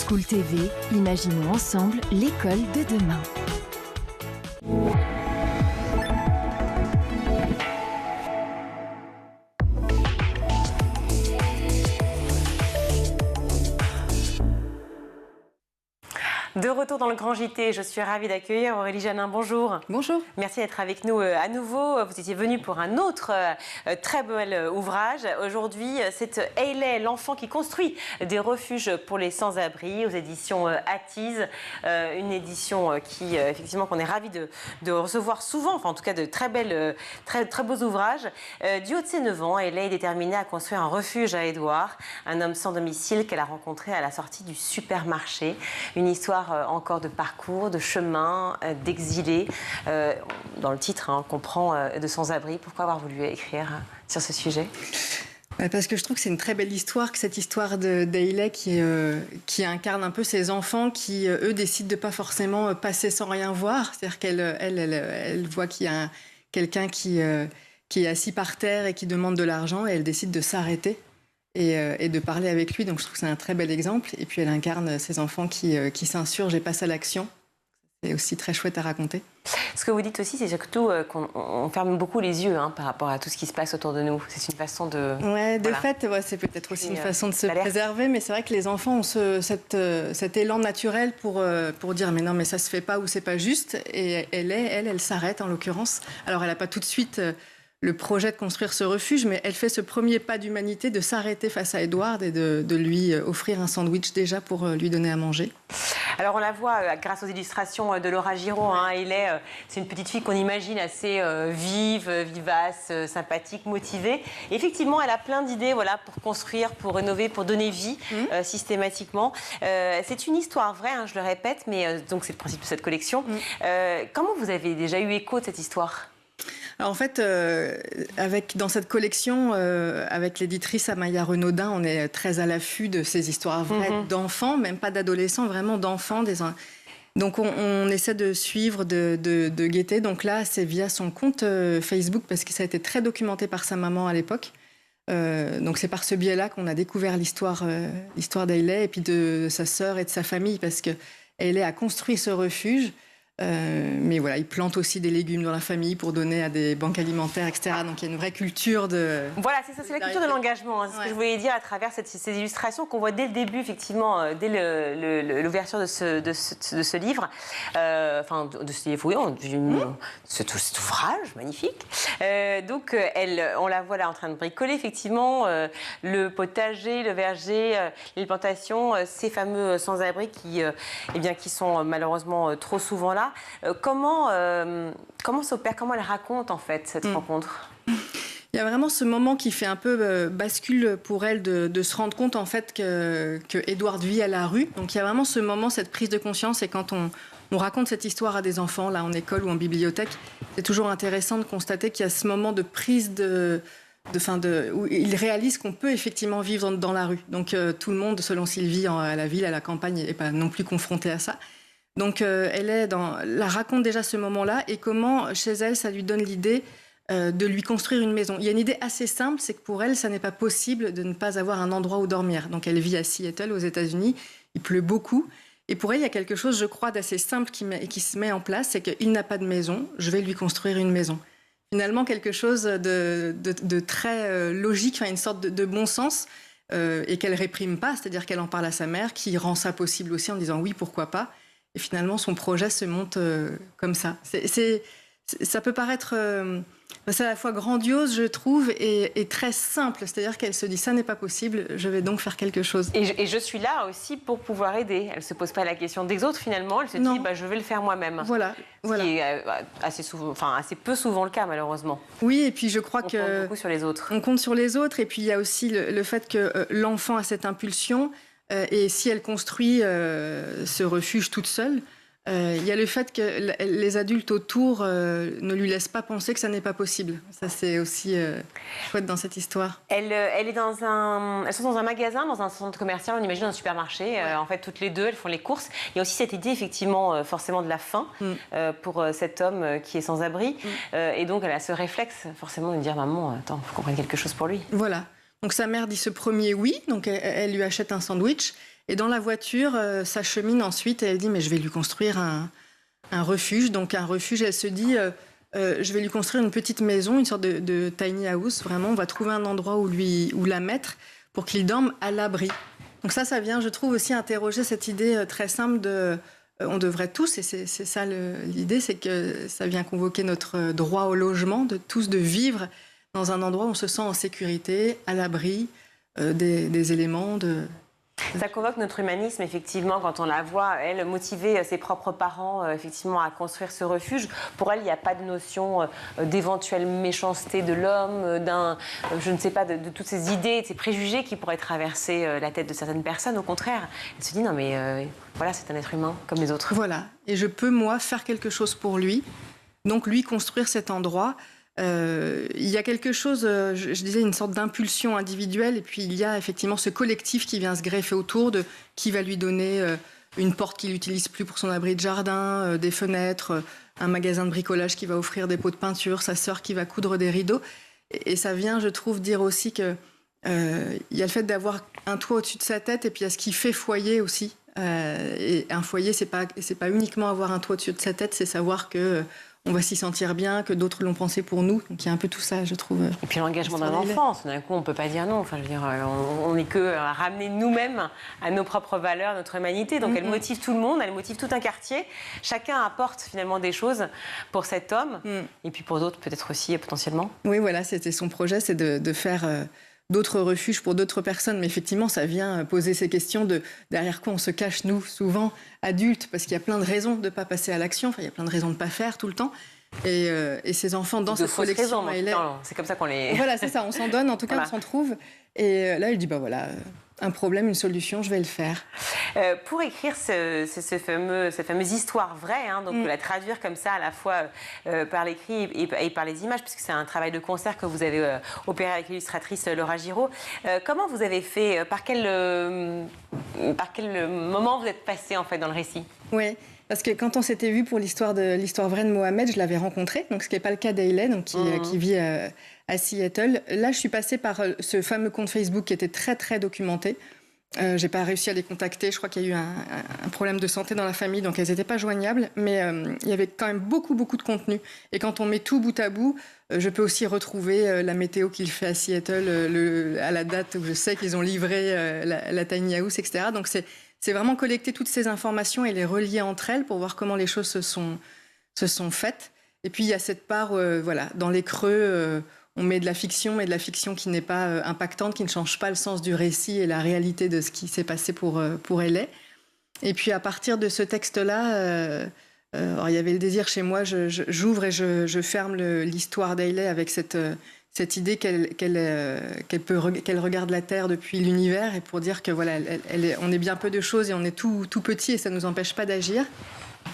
School TV, imaginons ensemble l'école de demain. De retour dans le Grand JT, je suis ravie d'accueillir Aurélie Janin. Bonjour. Bonjour. Merci d'être avec nous à nouveau. Vous étiez venue pour un autre très bel ouvrage. Aujourd'hui, c'est Hayley, l'enfant qui construit des refuges pour les sans-abri aux éditions Attise. Une édition qui, effectivement, qu'on est ravis de recevoir souvent, enfin en tout cas de très beaux ouvrages. Du haut de ses 9 ans, Hayley est déterminée à construire un refuge à Édouard, un homme sans domicile qu'elle a rencontré à la sortie du supermarché. Une histoire encore de parcours, de chemin, d'exilés. Dans le titre, on comprend de sans-abri. Pourquoi avoir voulu écrire sur ce sujet ? Parce que je trouve que c'est une très belle histoire, que cette histoire d'Hayley qui incarne un peu ces enfants qui, eux, décident de pas forcément passer sans rien voir. C'est-à-dire qu'elle voit qu'il y a quelqu'un qui est assis par terre et qui demande de l'argent et elle décide de s'arrêter et de parler avec lui. Donc je trouve que c'est un très bel exemple. Et puis elle incarne ces enfants qui s'insurgent et passent à l'action. C'est aussi très chouette à raconter. Ce que vous dites aussi, c'est surtout qu'on ferme beaucoup les yeux par rapport à tout ce qui se passe autour de nous. C'est une façon de... Ouais, de fait, c'est peut-être aussi une façon de se préserver, mais c'est vrai que les enfants ont cet élan naturel pour dire mais non, mais ça se fait pas ou c'est pas juste. Et elle s'arrête en l'occurrence. Alors elle n'a pas tout de suite le projet de construire ce refuge, mais elle fait ce premier pas d'humanité de s'arrêter face à Edward et de lui offrir un sandwich déjà pour lui donner à manger. Alors on la voit grâce aux illustrations de Laura Giraud. Hayley, c'est une petite fille qu'on imagine assez vive, vivace, sympathique, motivée. Et effectivement, elle a plein d'idées pour construire, pour rénover, pour donner vie systématiquement. C'est une histoire vraie, je le répète, mais donc c'est le principe de cette collection. Comment vous avez déjà eu écho de cette histoire ? Alors en fait, dans cette collection, avec l'éditrice Amaya Renaudin, on est très à l'affût de ces histoires vraies d'enfants, même pas d'adolescents, vraiment d'enfants. Donc on essaie de suivre, de guetter. Donc là, c'est via son compte Facebook, parce que ça a été très documenté par sa maman à l'époque. Donc c'est par ce biais-là qu'on a découvert l'histoire d'Hayley et puis de sa sœur et de sa famille, parce que Hayley a construit ce refuge. Mais voilà, ils plantent aussi des légumes dans la famille pour donner à des banques alimentaires, etc. Donc il y a une vraie culture de... Voilà, c'est ça, c'est la culture de l'engagement. C'est ce que je voulais dire à travers ces illustrations qu'on voit dès le début, effectivement, dès l'ouverture de ce livre. De ce livre, oui, cet ouvrage magnifique. Donc on la voit là en train de bricoler, effectivement, le potager, le verger, les plantations, ces fameux sans-abri qui sont malheureusement trop souvent là. Comment s'opère, comment elle raconte en fait cette rencontre ? Il y a vraiment ce moment qui fait un peu bascule pour elle de se rendre compte en fait que Edward vit à la rue. Donc il y a vraiment ce moment, cette prise de conscience, et quand on raconte cette histoire à des enfants là en école ou en bibliothèque, c'est toujours intéressant de constater qu'il y a ce moment de prise où ils réalisent qu'on peut effectivement vivre dans la rue. Donc tout le monde, selon s'il vit à la ville, à la campagne, n'est pas non plus confronté à ça. Donc elle la raconte déjà ce moment-là, et comment chez elle ça lui donne l'idée de lui construire une maison. Il y a une idée assez simple, c'est que pour elle ça n'est pas possible de ne pas avoir un endroit où dormir. Donc elle vit à Seattle aux États-Unis, il pleut beaucoup. Et pour elle, il y a quelque chose, je crois, d'assez simple qui se met en place, c'est qu'il n'a pas de maison, je vais lui construire une maison. Finalement, quelque chose de très logique, une sorte de bon sens, et qu'elle réprime pas, c'est-à-dire qu'elle en parle à sa mère, qui rend ça possible aussi en disant oui, pourquoi pas. Et finalement, son projet se monte comme ça. Ça peut paraître... c'est à la fois grandiose, je trouve, et très simple. C'est-à-dire qu'elle se dit, ça n'est pas possible, je vais donc faire quelque chose. Et je suis là aussi pour pouvoir aider. Elle ne se pose pas la question des autres, finalement. Elle se dit, je vais le faire moi-même. Voilà. Ce qui est assez peu souvent le cas, malheureusement. Oui, et puis je crois on compte beaucoup sur les autres. On compte sur les autres, et puis il y a aussi le fait que l'enfant a cette impulsion, et si elle construit ce refuge toute seule, il y a le fait que les adultes autour ne lui laissent pas penser que ça n'est pas possible. Ça, c'est aussi chouette dans cette histoire. Elles sont dans un magasin, dans un centre commercial, on imagine un supermarché. En fait, toutes les deux, elles font les courses. Il y a aussi cette idée, effectivement, forcément de la faim pour cet homme qui est sans abri. Et donc, elle a ce réflexe, forcément, de dire, maman, attends, il faut qu'on prenne quelque chose pour lui. Voilà. Donc, sa mère dit ce premier oui. Donc, elle lui achète un sandwich. Et dans la voiture, ça chemine ensuite et elle dit mais je vais lui construire un refuge. Donc un refuge, elle se dit je vais lui construire une petite maison, une sorte de tiny house. Vraiment, on va trouver un endroit où la mettre pour qu'il dorme à l'abri. Donc ça vient, je trouve, aussi interroger cette idée très simple de on devrait tous, et c'est ça l'idée, c'est que ça vient convoquer notre droit au logement, de tous de vivre dans un endroit où on se sent en sécurité, à l'abri des éléments de... Ça convoque notre humanisme, effectivement, quand on la voit, elle, motiver ses propres parents, effectivement, à construire ce refuge. Pour elle, il n'y a pas de notion d'éventuelle méchanceté de l'homme, je ne sais pas, de toutes ces idées, de ces préjugés qui pourraient traverser la tête de certaines personnes. Au contraire, elle se dit, non mais voilà, c'est un être humain comme les autres. Voilà, et je peux, moi, faire quelque chose pour lui, donc lui construire cet endroit. Il y a quelque chose, je disais, une sorte d'impulsion individuelle, et puis il y a effectivement ce collectif qui vient se greffer autour de qui va lui donner une porte qu'il n'utilise plus pour son abri de jardin, des fenêtres, un magasin de bricolage qui va offrir des pots de peinture, sa sœur qui va coudre des rideaux. Et ça vient, je trouve, dire aussi que il y a le fait d'avoir un toit au-dessus de sa tête, et puis il y a ce qui fait foyer aussi. Et un foyer, c'est pas uniquement avoir un toit au-dessus de sa tête, c'est savoir que on va s'y sentir bien, que d'autres l'ont pensé pour nous. Donc il y a un peu tout ça, je trouve. Et puis l'engagement d'un enfant, d'un coup, on ne peut pas dire non. Enfin, je veux dire, on n'est que à ramener nous-mêmes à nos propres valeurs, notre humanité. Donc elle motive tout le monde, elle motive tout un quartier. Chacun apporte finalement des choses pour cet homme, et puis pour d'autres peut-être aussi potentiellement. Oui, voilà, c'était son projet, c'est de faire... d'autres refuges pour d'autres personnes. Mais effectivement, ça vient poser ces questions de derrière quoi on se cache, nous, souvent, adultes, parce qu'il y a plein de raisons de ne pas passer à l'action, enfin, il y a plein de raisons de ne pas faire tout le temps. Et ces enfants, dans cette collection... C'est comme ça qu'on les... Voilà, c'est ça, on s'en donne, en tout cas, on s'en trouve. Et là, elle dit, voilà... un problème, une solution, je vais le faire. Pour écrire cette fameuse histoire vraie, donc la traduire comme ça à la fois par l'écrit et par les images, puisque c'est un travail de concert que vous avez opéré avec l'illustratrice Laura Giraud. Comment vous avez fait, par quel moment vous êtes passé en fait dans le récit? Oui. Parce que quand on s'était vu pour l'histoire vraie de Mohamed, je l'avais rencontré, donc ce qui n'est pas le cas d'Ailey, donc qui vit à Seattle. Là, je suis passée par ce fameux compte Facebook qui était très, très documenté. J'ai pas réussi à les contacter. Je crois qu'il y a eu un problème de santé dans la famille, donc elles n'étaient pas joignables. Mais il y avait quand même beaucoup, beaucoup de contenu. Et quand on met tout bout à bout, je peux aussi retrouver la météo qu'il fait à Seattle à la date où je sais qu'ils ont livré la tiny house, etc. Donc c'est vraiment collecter toutes ces informations et les relier entre elles pour voir comment les choses se sont faites. Et puis il y a cette part, voilà, dans les creux, on met de la fiction, mais de la fiction qui n'est pas impactante, qui ne change pas le sens du récit et la réalité de ce qui s'est passé pour Ailey. Et puis à partir de ce texte-là, alors, il y avait le désir chez moi, j'ouvre et je ferme l'histoire d'Ailey avec cette idée qu'elle regarde la Terre depuis l'univers, et pour dire que voilà, on est bien peu de choses et on est tout petit et ça ne nous empêche pas d'agir.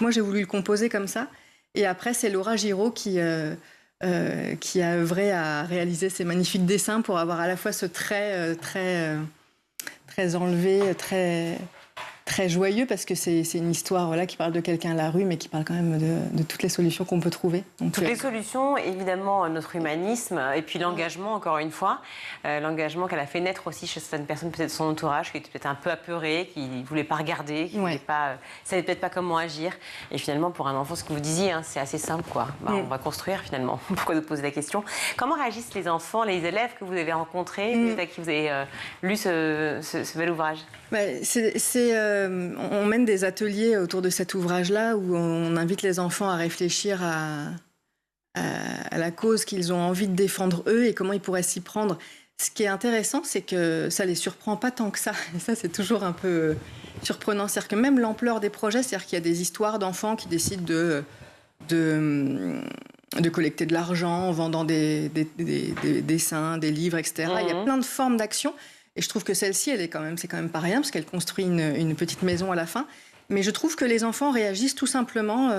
Moi, j'ai voulu le composer comme ça. Et après, c'est Laura Giraud qui a œuvré à réaliser ces magnifiques dessins pour avoir à la fois ce trait très enlevé, très très joyeux parce que c'est une histoire qui parle de quelqu'un à la rue, mais qui parle quand même de toutes les solutions qu'on peut trouver. Donc, toutes les solutions, évidemment, notre humanisme, et puis l'engagement, encore une fois, l'engagement qu'elle a fait naître aussi chez certaines personnes, peut-être de son entourage, qui étaient peut-être un peu apeurées, qui ne voulaient pas regarder, qui ne savaient peut-être pas comment agir. Et finalement, pour un enfant, ce que vous disiez, c'est assez simple, quoi. On va construire, finalement. Pourquoi vous poser la question? Comment réagissent les enfants, les élèves que vous avez rencontrés, à qui vous avez lu ce bel ouvrage? On mène des ateliers autour de cet ouvrage-là où on invite les enfants à réfléchir à la cause qu'ils ont envie de défendre eux et comment ils pourraient s'y prendre. Ce qui est intéressant, c'est que ça les surprend pas tant que ça. Et ça, c'est toujours un peu surprenant. C'est-à-dire que même l'ampleur des projets, c'est-à-dire qu'il y a des histoires d'enfants qui décident de collecter de l'argent en vendant des dessins, des livres, etc. Il y a plein de formes d'action. Et je trouve que celle-ci, c'est quand même pas rien, parce qu'elle construit une petite maison à la fin. Mais je trouve que les enfants réagissent tout simplement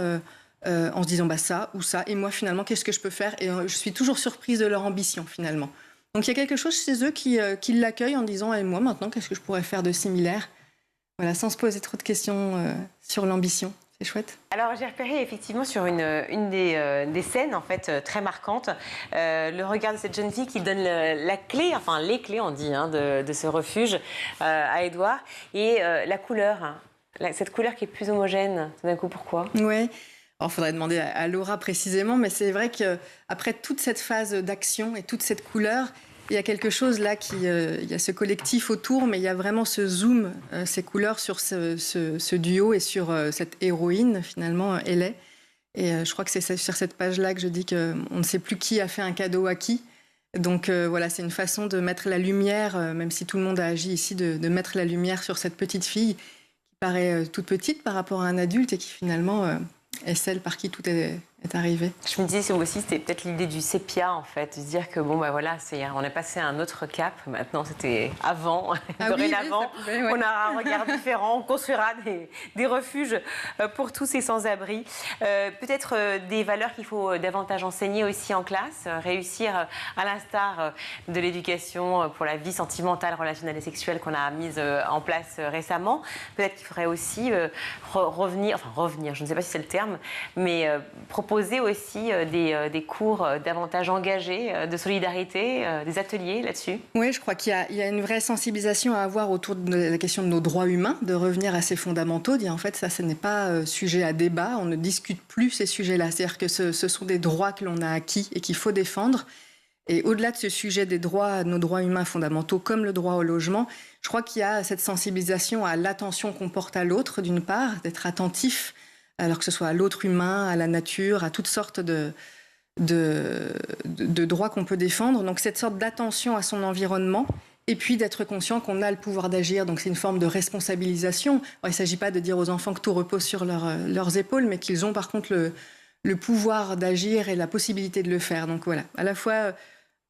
en se disant ça ou ça. Et moi, finalement, qu'est-ce que je peux faire? Et je suis toujours surprise de leur ambition, finalement. Donc il y a quelque chose chez eux qui l'accueillent en disant et moi, maintenant, qu'est-ce que je pourrais faire de similaire? Voilà, sans se poser trop de questions sur l'ambition. C'est chouette. Alors j'ai repéré effectivement sur une des scènes en fait très marquantes le regard de cette jeune fille qui donne la clé, enfin les clés on dit, de ce refuge à Édouard, et la couleur, cette couleur qui est plus homogène. Tout d'un coup, pourquoi? Oui. Alors, il faudrait demander à Laura précisément, mais c'est vrai qu'après toute cette phase d'action et toute cette couleur, il y a quelque chose là il y a ce collectif autour, mais il y a vraiment ce zoom, ces couleurs sur ce duo et sur cette héroïne, finalement, elle est. Et je crois que c'est sur cette page-là que je dis qu'on ne sait plus qui a fait un cadeau à qui. Donc voilà, c'est une façon de mettre la lumière, même si tout le monde a agi ici, de mettre la lumière sur cette petite fille qui paraît toute petite par rapport à un adulte et qui finalement est celle par qui tout est arrivé. Je me disais aussi, c'était peut-être l'idée du sépia, en fait, de se dire que on est passé à un autre cap. Maintenant, c'était avant. Dorénavant, on a un regard différent. On construira des refuges pour tous ces sans-abri. Peut-être des valeurs qu'il faut davantage enseigner aussi en classe. Réussir, à l'instar de l'éducation pour la vie sentimentale, relationnelle et sexuelle qu'on a mise en place récemment. Peut-être qu'il faudrait aussi revenir, je ne sais pas si c'est le terme, mais proposer aussi des cours davantage engagés, de solidarité, des ateliers là-dessus. Oui, je crois qu'il y a une vraie sensibilisation à avoir autour de la question de nos droits humains, de revenir à ces fondamentaux, dire en fait ça, ce n'est pas sujet à débat, on ne discute plus ces sujets-là. C'est-à-dire que ce sont des droits que l'on a acquis et qu'il faut défendre. Et au-delà de ce sujet des droits, nos droits humains fondamentaux, comme le droit au logement, je crois qu'il y a cette sensibilisation à l'attention qu'on porte à l'autre, d'une part, d'être attentif, alors que ce soit à l'autre humain, à la nature, à toutes sortes de droits qu'on peut défendre. Donc cette sorte d'attention à son environnement, et puis d'être conscient qu'on a le pouvoir d'agir. Donc c'est une forme de responsabilisation. Alors, il ne s'agit pas de dire aux enfants que tout repose sur leurs épaules, mais qu'ils ont par contre le pouvoir d'agir et la possibilité de le faire. Donc voilà, à la fois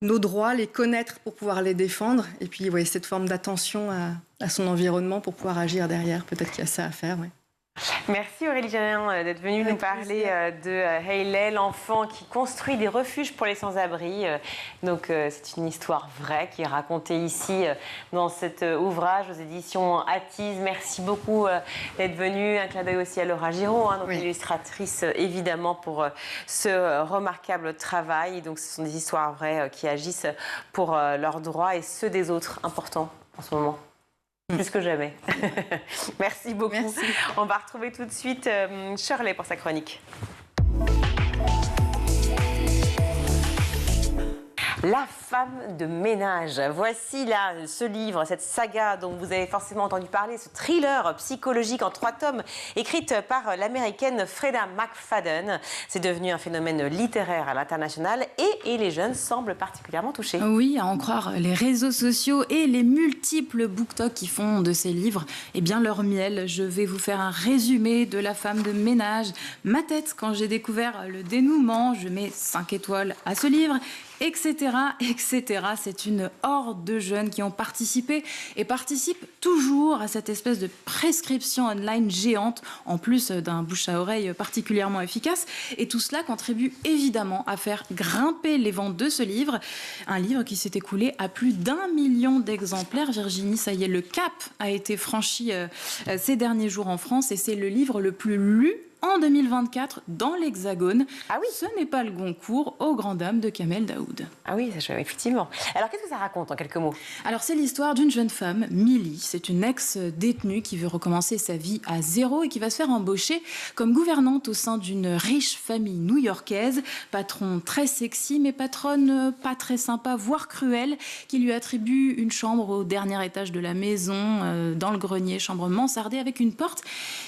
nos droits, les connaître pour pouvoir les défendre, et puis cette forme d'attention à son environnement pour pouvoir agir derrière. Peut-être qu'il y a ça à faire, oui. Merci Aurélie Janin d'être venue nous parler de Hayley, l'enfant qui construit des refuges pour les sans-abri. Donc c'est une histoire vraie qui est racontée ici dans cet ouvrage aux éditions Attise. Merci beaucoup d'être venue. Un clin d'œil aussi à Laura Giraud, donc illustratrice évidemment pour ce remarquable travail. Donc ce sont des histoires vraies qui agissent pour leurs droits et ceux des autres, importants en ce moment. Plus que jamais. Merci beaucoup. Merci. On va retrouver tout de suite Shirley pour sa chronique. La femme de ménage. Voici là ce livre, cette saga dont vous avez forcément entendu parler, ce thriller psychologique en 3 tomes, écrite par l'américaine Freda McFadden. C'est devenu un phénomène littéraire à l'international et les jeunes semblent particulièrement touchés. Oui, à en croire les réseaux sociaux et les multiples booktalks qui font de ces livres leur miel. Je vais vous faire un résumé de La femme de ménage. Ma tête, quand j'ai découvert le dénouement, je mets 5 étoiles à ce livre, etc., etc. C'est une horde de jeunes qui ont participé et participent toujours à cette espèce de prescription online géante, en plus d'un bouche à oreille particulièrement efficace. Et tout cela contribue évidemment à faire grimper les ventes de ce livre. Un livre qui s'est écoulé à plus d'1 million d'exemplaires. Virginie, ça y est, le cap a été franchi ces derniers jours en France et c'est le livre le plus lu en 2024 dans l'Hexagone. Ah oui. Ce n'est pas le Goncourt, aux grandes dames de Kamel Daoud. Ah oui, effectivement. Alors qu'est-ce que ça raconte en quelques mots? Alors c'est l'histoire d'une jeune femme, Millie. C'est une ex-détenue qui veut recommencer sa vie à zéro et qui va se faire embaucher comme gouvernante au sein d'une riche famille new-yorkaise. Patron très sexy, mais patronne pas très sympa, voire cruelle, qui lui attribue une chambre au dernier étage de la maison, dans le grenier, chambre mansardée, avec une porte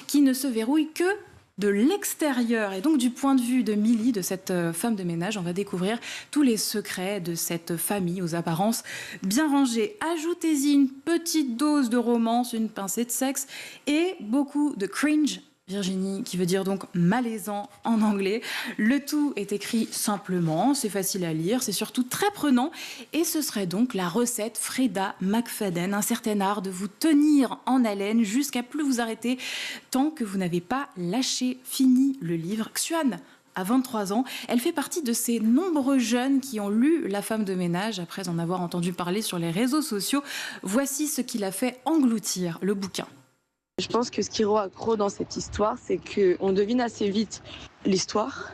qui ne se verrouille que de l'extérieur. Et donc du point de vue de Millie, de cette femme de ménage, on va découvrir tous les secrets de cette famille aux apparences bien rangées. Ajoutez-y une petite dose de romance, une pincée de sexe et beaucoup de cringe, Virginie, qui veut dire donc malaisant en anglais. Le tout est écrit simplement, c'est facile à lire, c'est surtout très prenant. Et ce serait donc la recette Freda McFadden, un certain art de vous tenir en haleine jusqu'à plus vous arrêter tant que vous n'avez pas lâché fini le livre. Xuan a 23 ans. Elle fait partie de ces nombreux jeunes qui ont lu La femme de ménage après en avoir entendu parler sur les réseaux sociaux. Voici ce qui l'a fait engloutir le bouquin. Je pense que ce qui rend accro dans cette histoire, c'est qu'on devine assez vite l'histoire,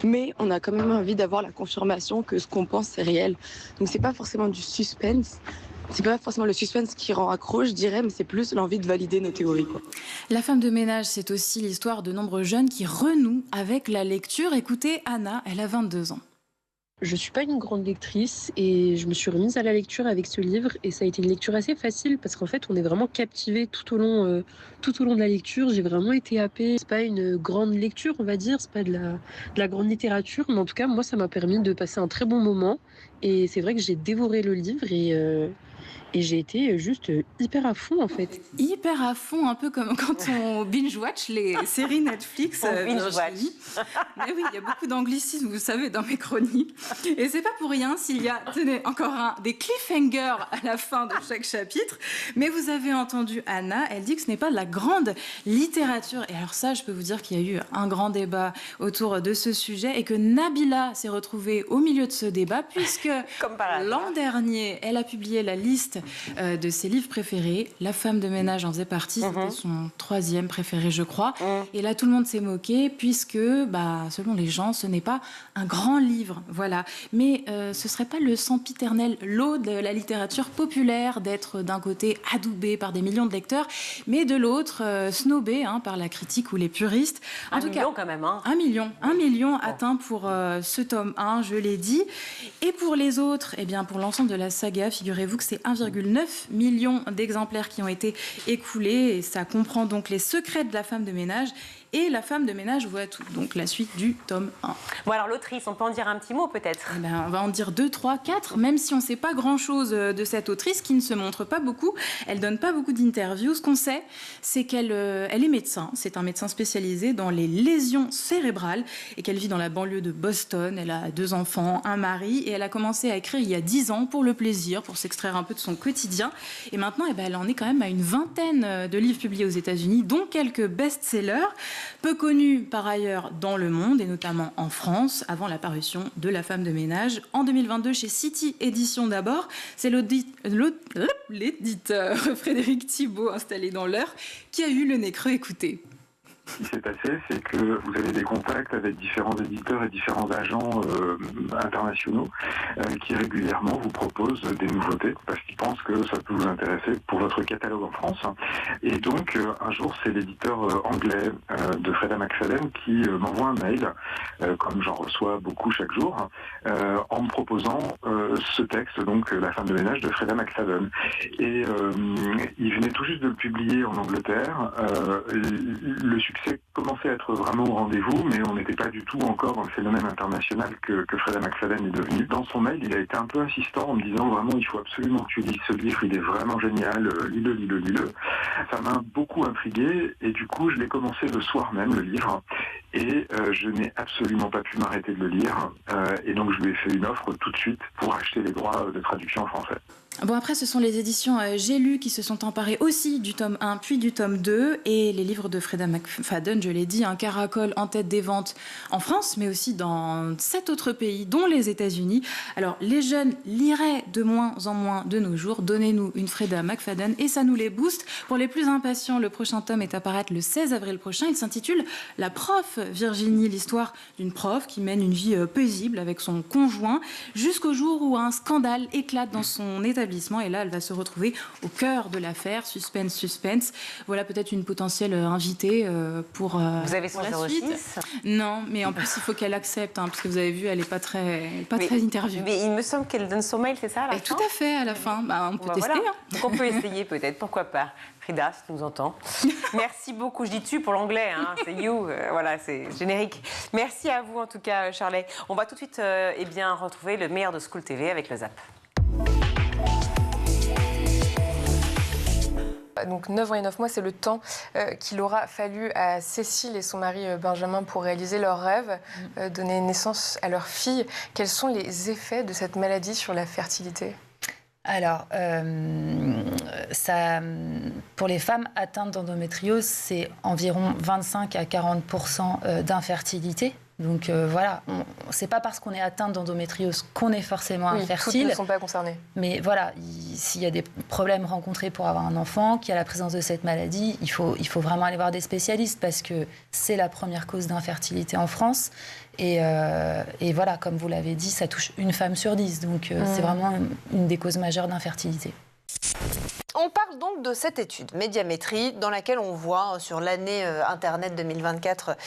mais on a quand même envie d'avoir la confirmation que ce qu'on pense, c'est réel. Donc c'est pas forcément du suspense. C'est pas forcément le suspense qui rend accro, je dirais, mais c'est plus l'envie de valider nos théories, quoi. La femme de ménage, c'est aussi l'histoire de nombreux jeunes qui renouent avec la lecture. Écoutez, Anna, elle a 22 ans. Je ne suis pas une grande lectrice et je me suis remise à la lecture avec ce livre et ça a été une lecture assez facile parce qu'en fait on est vraiment captivé tout au long de la lecture. J'ai vraiment été happée. C'est pas une grande lecture, on va dire, c'est pas de la grande littérature, mais en tout cas moi ça m'a permis de passer un très bon moment et c'est vrai que j'ai dévoré le livre et j'ai été juste hyper à fond en fait. Hyper à fond, un peu comme quand on binge-watch les séries Netflix. Binge-watch. Mais oui, il y a beaucoup d'anglicisme, vous savez, dans mes chroniques. Et c'est pas pour rien s'il y a, tenez, encore des cliffhangers à la fin de chaque chapitre. Mais vous avez entendu Anna, elle dit que ce n'est pas de la grande littérature. Et alors ça, je peux vous dire qu'il y a eu un grand débat autour de ce sujet et que Nabila s'est retrouvée au milieu de ce débat puisque l'an dernier, elle a publié la liste de ses livres préférés. La femme de ménage en faisait partie, c'était son 3e préféré, je crois. Et là, tout le monde s'est moqué, puisque, selon les gens, ce n'est pas un grand livre, voilà. Mais ce serait pas le sempiternel lot de la littérature populaire d'être d'un côté adoubé par des millions de lecteurs, mais de l'autre snobé par la critique ou les puristes. En tout cas, quand même. 1 million atteint pour ce tome 1, je l'ai dit. Et pour les autres, pour l'ensemble de la saga, figurez-vous que c'est 1,9 million d'exemplaires qui ont été écoulés et ça comprend donc les secrets de la femme de ménage et la femme de ménage voit tout. Donc la suite du tome 1. Bon alors l'autrice, on peut en dire un petit mot peut-être? On va en dire 2, 3, 4, même si on ne sait pas grand-chose de cette autrice qui ne se montre pas beaucoup. Elle donne pas beaucoup d'interviews. Ce qu'on sait, c'est qu'elle est médecin. C'est un médecin spécialisé dans les lésions cérébrales et qu'elle vit dans la banlieue de Boston. Elle a 2 enfants, un mari et elle a commencé à écrire il y a 10 ans pour le plaisir, pour s'extraire un peu de son quotidien. Et maintenant, elle en est quand même à une vingtaine de livres publiés aux États-Unis, dont quelques best-sellers. Peu connue par ailleurs dans le monde et notamment en France avant la parution de La femme de ménage en 2022 chez City Édition d'abord. C'est l'éditeur Frédéric Thibault installé dans l'Eure qui a eu le nez creux. Écoutez. Ce qui s'est passé, c'est que vous avez des contacts avec différents éditeurs et différents agents internationaux qui régulièrement vous proposent des nouveautés parce qu'ils pensent que ça peut vous intéresser pour votre catalogue en France. Et donc, un jour, c'est l'éditeur anglais de Freda McFadden qui m'envoie un mail, comme j'en reçois beaucoup chaque jour, en me proposant ce texte, donc La femme de ménage de Freda McFadden. Et il venait tout juste de le publier en Angleterre. Le succès commençait à être vraiment au rendez-vous, mais on n'était pas du tout encore dans le phénomène international que Freda McFadden est devenu. Dans son mail, il a été un peu insistant en me disant vraiment il faut absolument que tu lises ce livre, il est vraiment génial, lis-le. Ça m'a beaucoup intrigué et du coup je l'ai commencé le soir même, le livre. et je n'ai absolument pas pu m'arrêter de le lire. Et donc je lui ai fait une offre tout de suite pour acheter les droits de traduction en français. Bon, après, ce sont les éditions J'ai lu qui se sont emparées aussi du tome 1 puis du tome 2 et les livres de Freda McFadden, je l'ai dit, un caracole en tête des ventes en France, mais aussi dans 7 autres pays, dont les États-Unis. Alors, les jeunes liraient de moins en moins de nos jours. Donnez-nous une Freda McFadden et ça nous les booste. Pour les plus impatients, le prochain tome est à paraître le 16 avril prochain. Il s'intitule La prof Virginie, l'histoire d'une prof qui mène une vie paisible avec son conjoint jusqu'au jour où un scandale éclate dans son établissement. Et là, elle va se retrouver au cœur de l'affaire. Suspense, suspense. Voilà peut-être une potentielle invitée pour Vous avez son la 06 suite. Non, mais en plus, il faut qu'elle accepte, parce que vous avez vu, elle n'est pas très interview. Mais il me semble qu'elle donne son mail, c'est ça, à la fin ? Tout à fait, à la fin. On peut tester. Voilà. Donc on peut essayer peut-être, pourquoi pas. Frida, si tu nous entends. Merci beaucoup. Je dis tu pour l'anglais, c'est you. Voilà, c'est générique. Merci à vous en tout cas, Charlet. On va tout de suite retrouver le meilleur de School TV avec le Zap. Donc 9 ans et 9 mois, c'est le temps qu'il aura fallu à Cécile et son mari Benjamin pour réaliser leur rêve, donner naissance à leur fille. Quels sont les effets de cette maladie sur la fertilité ? Alors, pour les femmes atteintes d'endométriose, c'est environ 25 à 40% d'infertilité. Donc voilà, c'est pas parce qu'on est atteinte d'endométriose qu'on est forcément infertile. Toutes ne sont pas concernées. Mais voilà, s'il y a des problèmes rencontrés pour avoir un enfant, qu'il y a la présence de cette maladie, il faut vraiment aller voir des spécialistes parce que c'est la première cause d'infertilité en France. Et voilà, comme vous l'avez dit, ça touche une femme sur 10. Donc c'est vraiment une des causes majeures d'infertilité. On parle donc de cette étude Médiamétrie dans laquelle on voit sur l'année Internet 2024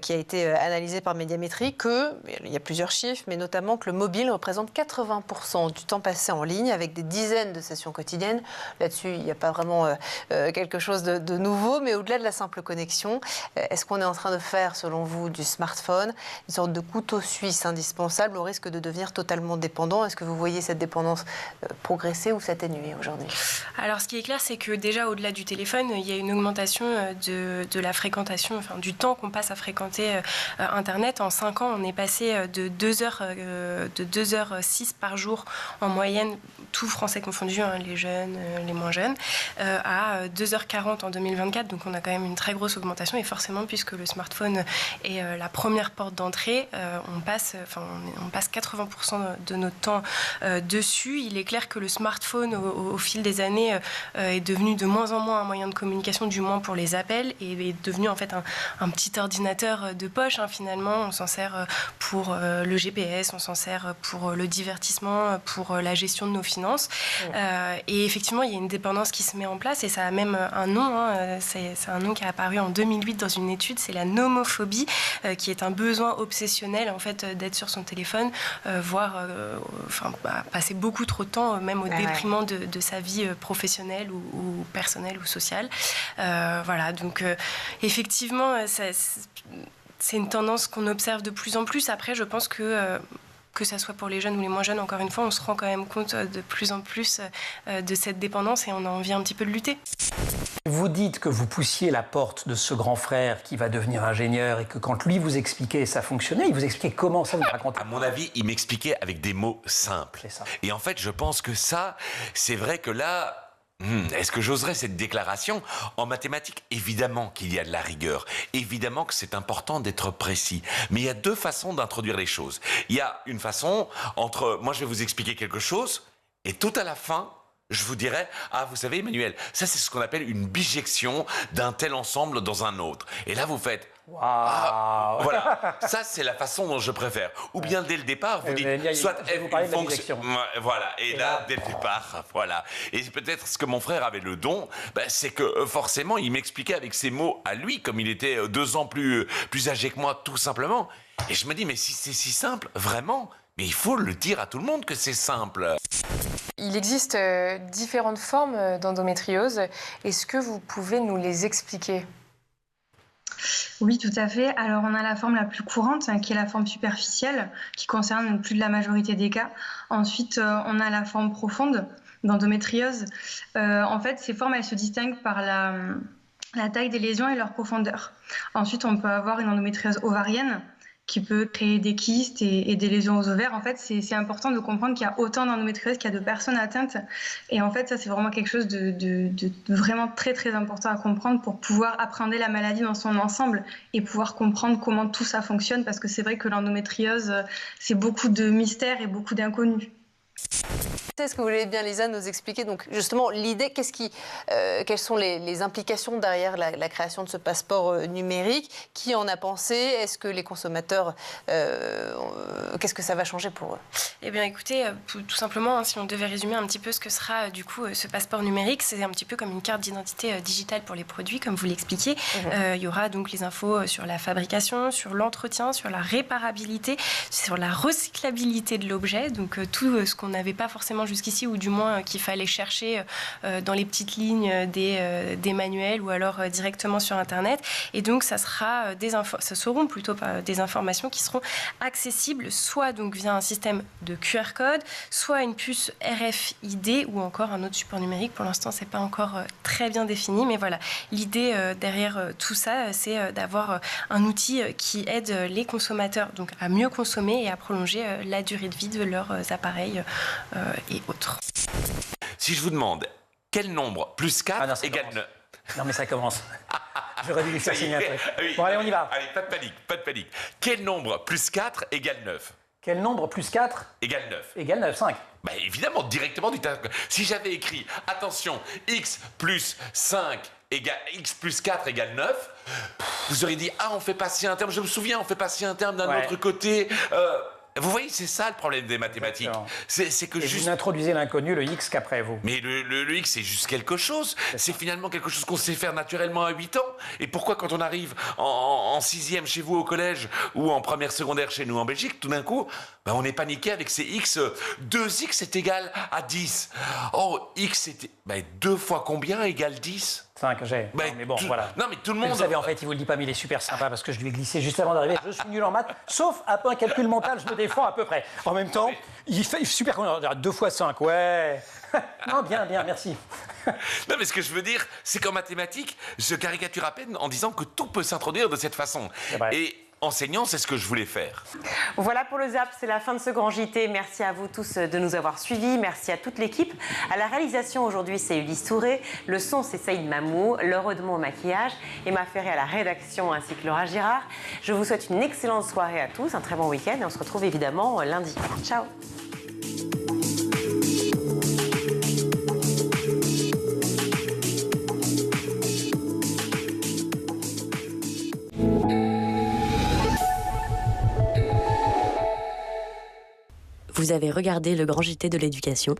qui a été analysée par Médiamétrie qu'il y a plusieurs chiffres, mais notamment que le mobile représente 80% du temps passé en ligne avec des dizaines de sessions quotidiennes. Là-dessus, il n'y a pas vraiment quelque chose de nouveau, mais au-delà de la simple connexion, est-ce qu'on est en train de faire, selon vous, du smartphone une sorte de couteau suisse indispensable au risque de devenir totalement dépendant ? Est-ce que vous voyez cette dépendance progresser ou s'atténuer aujourd'hui ? Alors, ce qui est clair, c'est que déjà, au-delà du téléphone, il y a une augmentation de la fréquentation, enfin, du temps qu'on passe à fréquenter Internet. En 5 ans, on est passé de 2h06 par jour en moyenne, tout français confondu, les jeunes, les moins jeunes, à 2h40 en 2024. Donc, on a quand même une très grosse augmentation. Et forcément, puisque le smartphone est la première porte d'entrée, on passe 80% de notre temps dessus. Il est clair que le smartphone, au fil des années, est devenu de moins en moins un moyen de communication, du moins pour les appels, et est devenu en fait un petit ordinateur de poche. Finalement, on s'en sert pour le GPS, on s'en sert pour le divertissement, pour la gestion de nos finances. Et effectivement, il y a une dépendance qui se met en place, et ça a même un nom. C'est un nom qui a apparu en 2008 dans une étude. C'est la nomophobie, qui est un besoin obsessionnel en fait d'être sur son téléphone, voire passer beaucoup trop de temps, même au détriment de sa vie professionnelle ou personnelle ou sociale. Voilà, donc effectivement, c'est une tendance qu'on observe de plus en plus. Après, je pense que ça soit pour les jeunes ou les moins jeunes, encore une fois, on se rend quand même compte de plus en plus de cette dépendance et on a envie un petit peu de lutter. Vous dites que vous poussiez la porte de ce grand frère qui va devenir ingénieur et que quand lui vous expliquait ça fonctionnait, il vous expliquait comment ça, vous racontez. À mon avis, il m'expliquait avec des mots simples. C'est ça. Et en fait, je pense que ça, c'est vrai que là... Est-ce que j'oserais cette déclaration ? En mathématiques, évidemment qu'il y a de la rigueur. Évidemment que c'est important d'être précis. Mais il y a deux façons d'introduire les choses. Il y a une façon entre... Moi, je vais vous expliquer quelque chose et tout à la fin... Je vous dirais, vous savez Emmanuel, ça c'est ce qu'on appelle une bijection d'un tel ensemble dans un autre. Et là vous faites, voilà, ça c'est la façon dont je préfère. Ou bien dès le départ, vous dites, soit vous parlez de la bijection. Voilà, et là dès le départ, voilà. Et peut-être ce que mon frère avait le don, c'est que forcément il m'expliquait avec ses mots à lui, comme il était 2 ans plus âgé que moi tout simplement. Et je me dis, mais si c'est si simple, vraiment, mais il faut le dire à tout le monde que c'est simple. Il existe différentes formes d'endométriose. Est-ce que vous pouvez nous les expliquer ? Oui, tout à fait. Alors, on a la forme la plus courante, qui est la forme superficielle, qui concerne plus de la majorité des cas. Ensuite, on a la forme profonde d'endométriose. En fait, ces formes, elles se distinguent par la taille des lésions et leur profondeur. Ensuite, on peut avoir une endométriose ovarienne qui peut créer des kystes et des lésions aux ovaires. En fait, c'est important de comprendre qu'il y a autant d'endométriose qu'il y a de personnes atteintes. Et en fait, ça, c'est vraiment quelque chose de vraiment très, très important à comprendre pour pouvoir appréhender la maladie dans son ensemble et pouvoir comprendre comment tout ça fonctionne. Parce que c'est vrai que l'endométriose, c'est beaucoup de mystères et beaucoup d'inconnus. Est-ce que vous voulez bien, Lisa, nous expliquer donc justement l'idée, quelles sont les implications derrière la création de ce passeport numérique? Qui en a pensé? Est-ce que les consommateurs, qu'est-ce que ça va changer pour eux? Eh bien, écoutez, tout simplement, si on devait résumer un petit peu ce que sera du coup ce passeport numérique, c'est un petit peu comme une carte d'identité digitale pour les produits, comme vous l'expliquiez. Il y aura donc les infos sur la fabrication, sur l'entretien, sur la réparabilité, sur la recyclabilité de l'objet, donc tout ce qu'on n'avait pas forcément jusqu'ici, ou du moins qu'il fallait chercher dans les petites lignes des manuels ou alors directement sur Internet. Et donc, ça seront plutôt des informations qui seront accessibles soit donc via un système de QR code, soit une puce RFID ou encore un autre support numérique. Pour l'instant, c'est pas encore très bien défini, mais voilà. L'idée derrière tout ça, c'est d'avoir un outil qui aide les consommateurs donc à mieux consommer et à prolonger la durée de vie de leurs appareils et autres. Si je vous demande quel nombre plus 4 égale 9? Non, mais ça commence. J'aurais dû lui faire signer un truc. Oui. Bon, allez, on y va. Allez, pas de panique. Quel nombre plus 4 égale 9? Quel nombre plus 4 égale 9? Égale 9, 5. Bah évidemment, directement du tas. Si j'avais écrit, attention, x plus 5 égale x plus 4 égale 9, vous auriez dit, on fait passer un terme. Je me souviens, on fait passer un terme d'un autre côté. Vous voyez, c'est ça le problème des mathématiques. C'est que vous introduisez l'inconnu, le x qu'après vous. Mais le x, c'est juste quelque chose. C'est finalement quelque chose qu'on sait faire naturellement à 8 ans. Et pourquoi, quand on arrive en 6e chez vous au collège ou en première secondaire chez nous en Belgique, tout d'un coup, on est paniqué avec ces x. 2x est égal à 10. Oh, x, c'était 2 fois combien égale 10? 5, j'ai. Mais bon, voilà. Non, mais tout le monde. Vous savez, en fait, il vous le dit pas, mais il est super sympa parce que je lui ai glissé juste avant d'arriver. Je suis nul en maths, sauf à un calcul mental, je me défends à peu près. En même temps, il fait super. 2 fois 5, ouais. Non, bien, merci. Non, mais ce que je veux dire, c'est qu'en mathématiques, je caricature à peine en disant que tout peut s'introduire de cette façon. Et enseignant, c'est ce que je voulais faire. Voilà pour le ZAP, c'est la fin de ce grand JT. Merci à vous tous de nous avoir suivis. Merci à toute l'équipe. À la réalisation aujourd'hui, c'est Ulysse Touré. Le son, c'est Saïd Mamou. Laure Edmond au maquillage. Emma Ferré à la rédaction, ainsi que Laura Girard. Je vous souhaite une excellente soirée à tous, un très bon week-end. Et on se retrouve évidemment lundi. Ciao. Vous avez regardé le grand JT de l'éducation.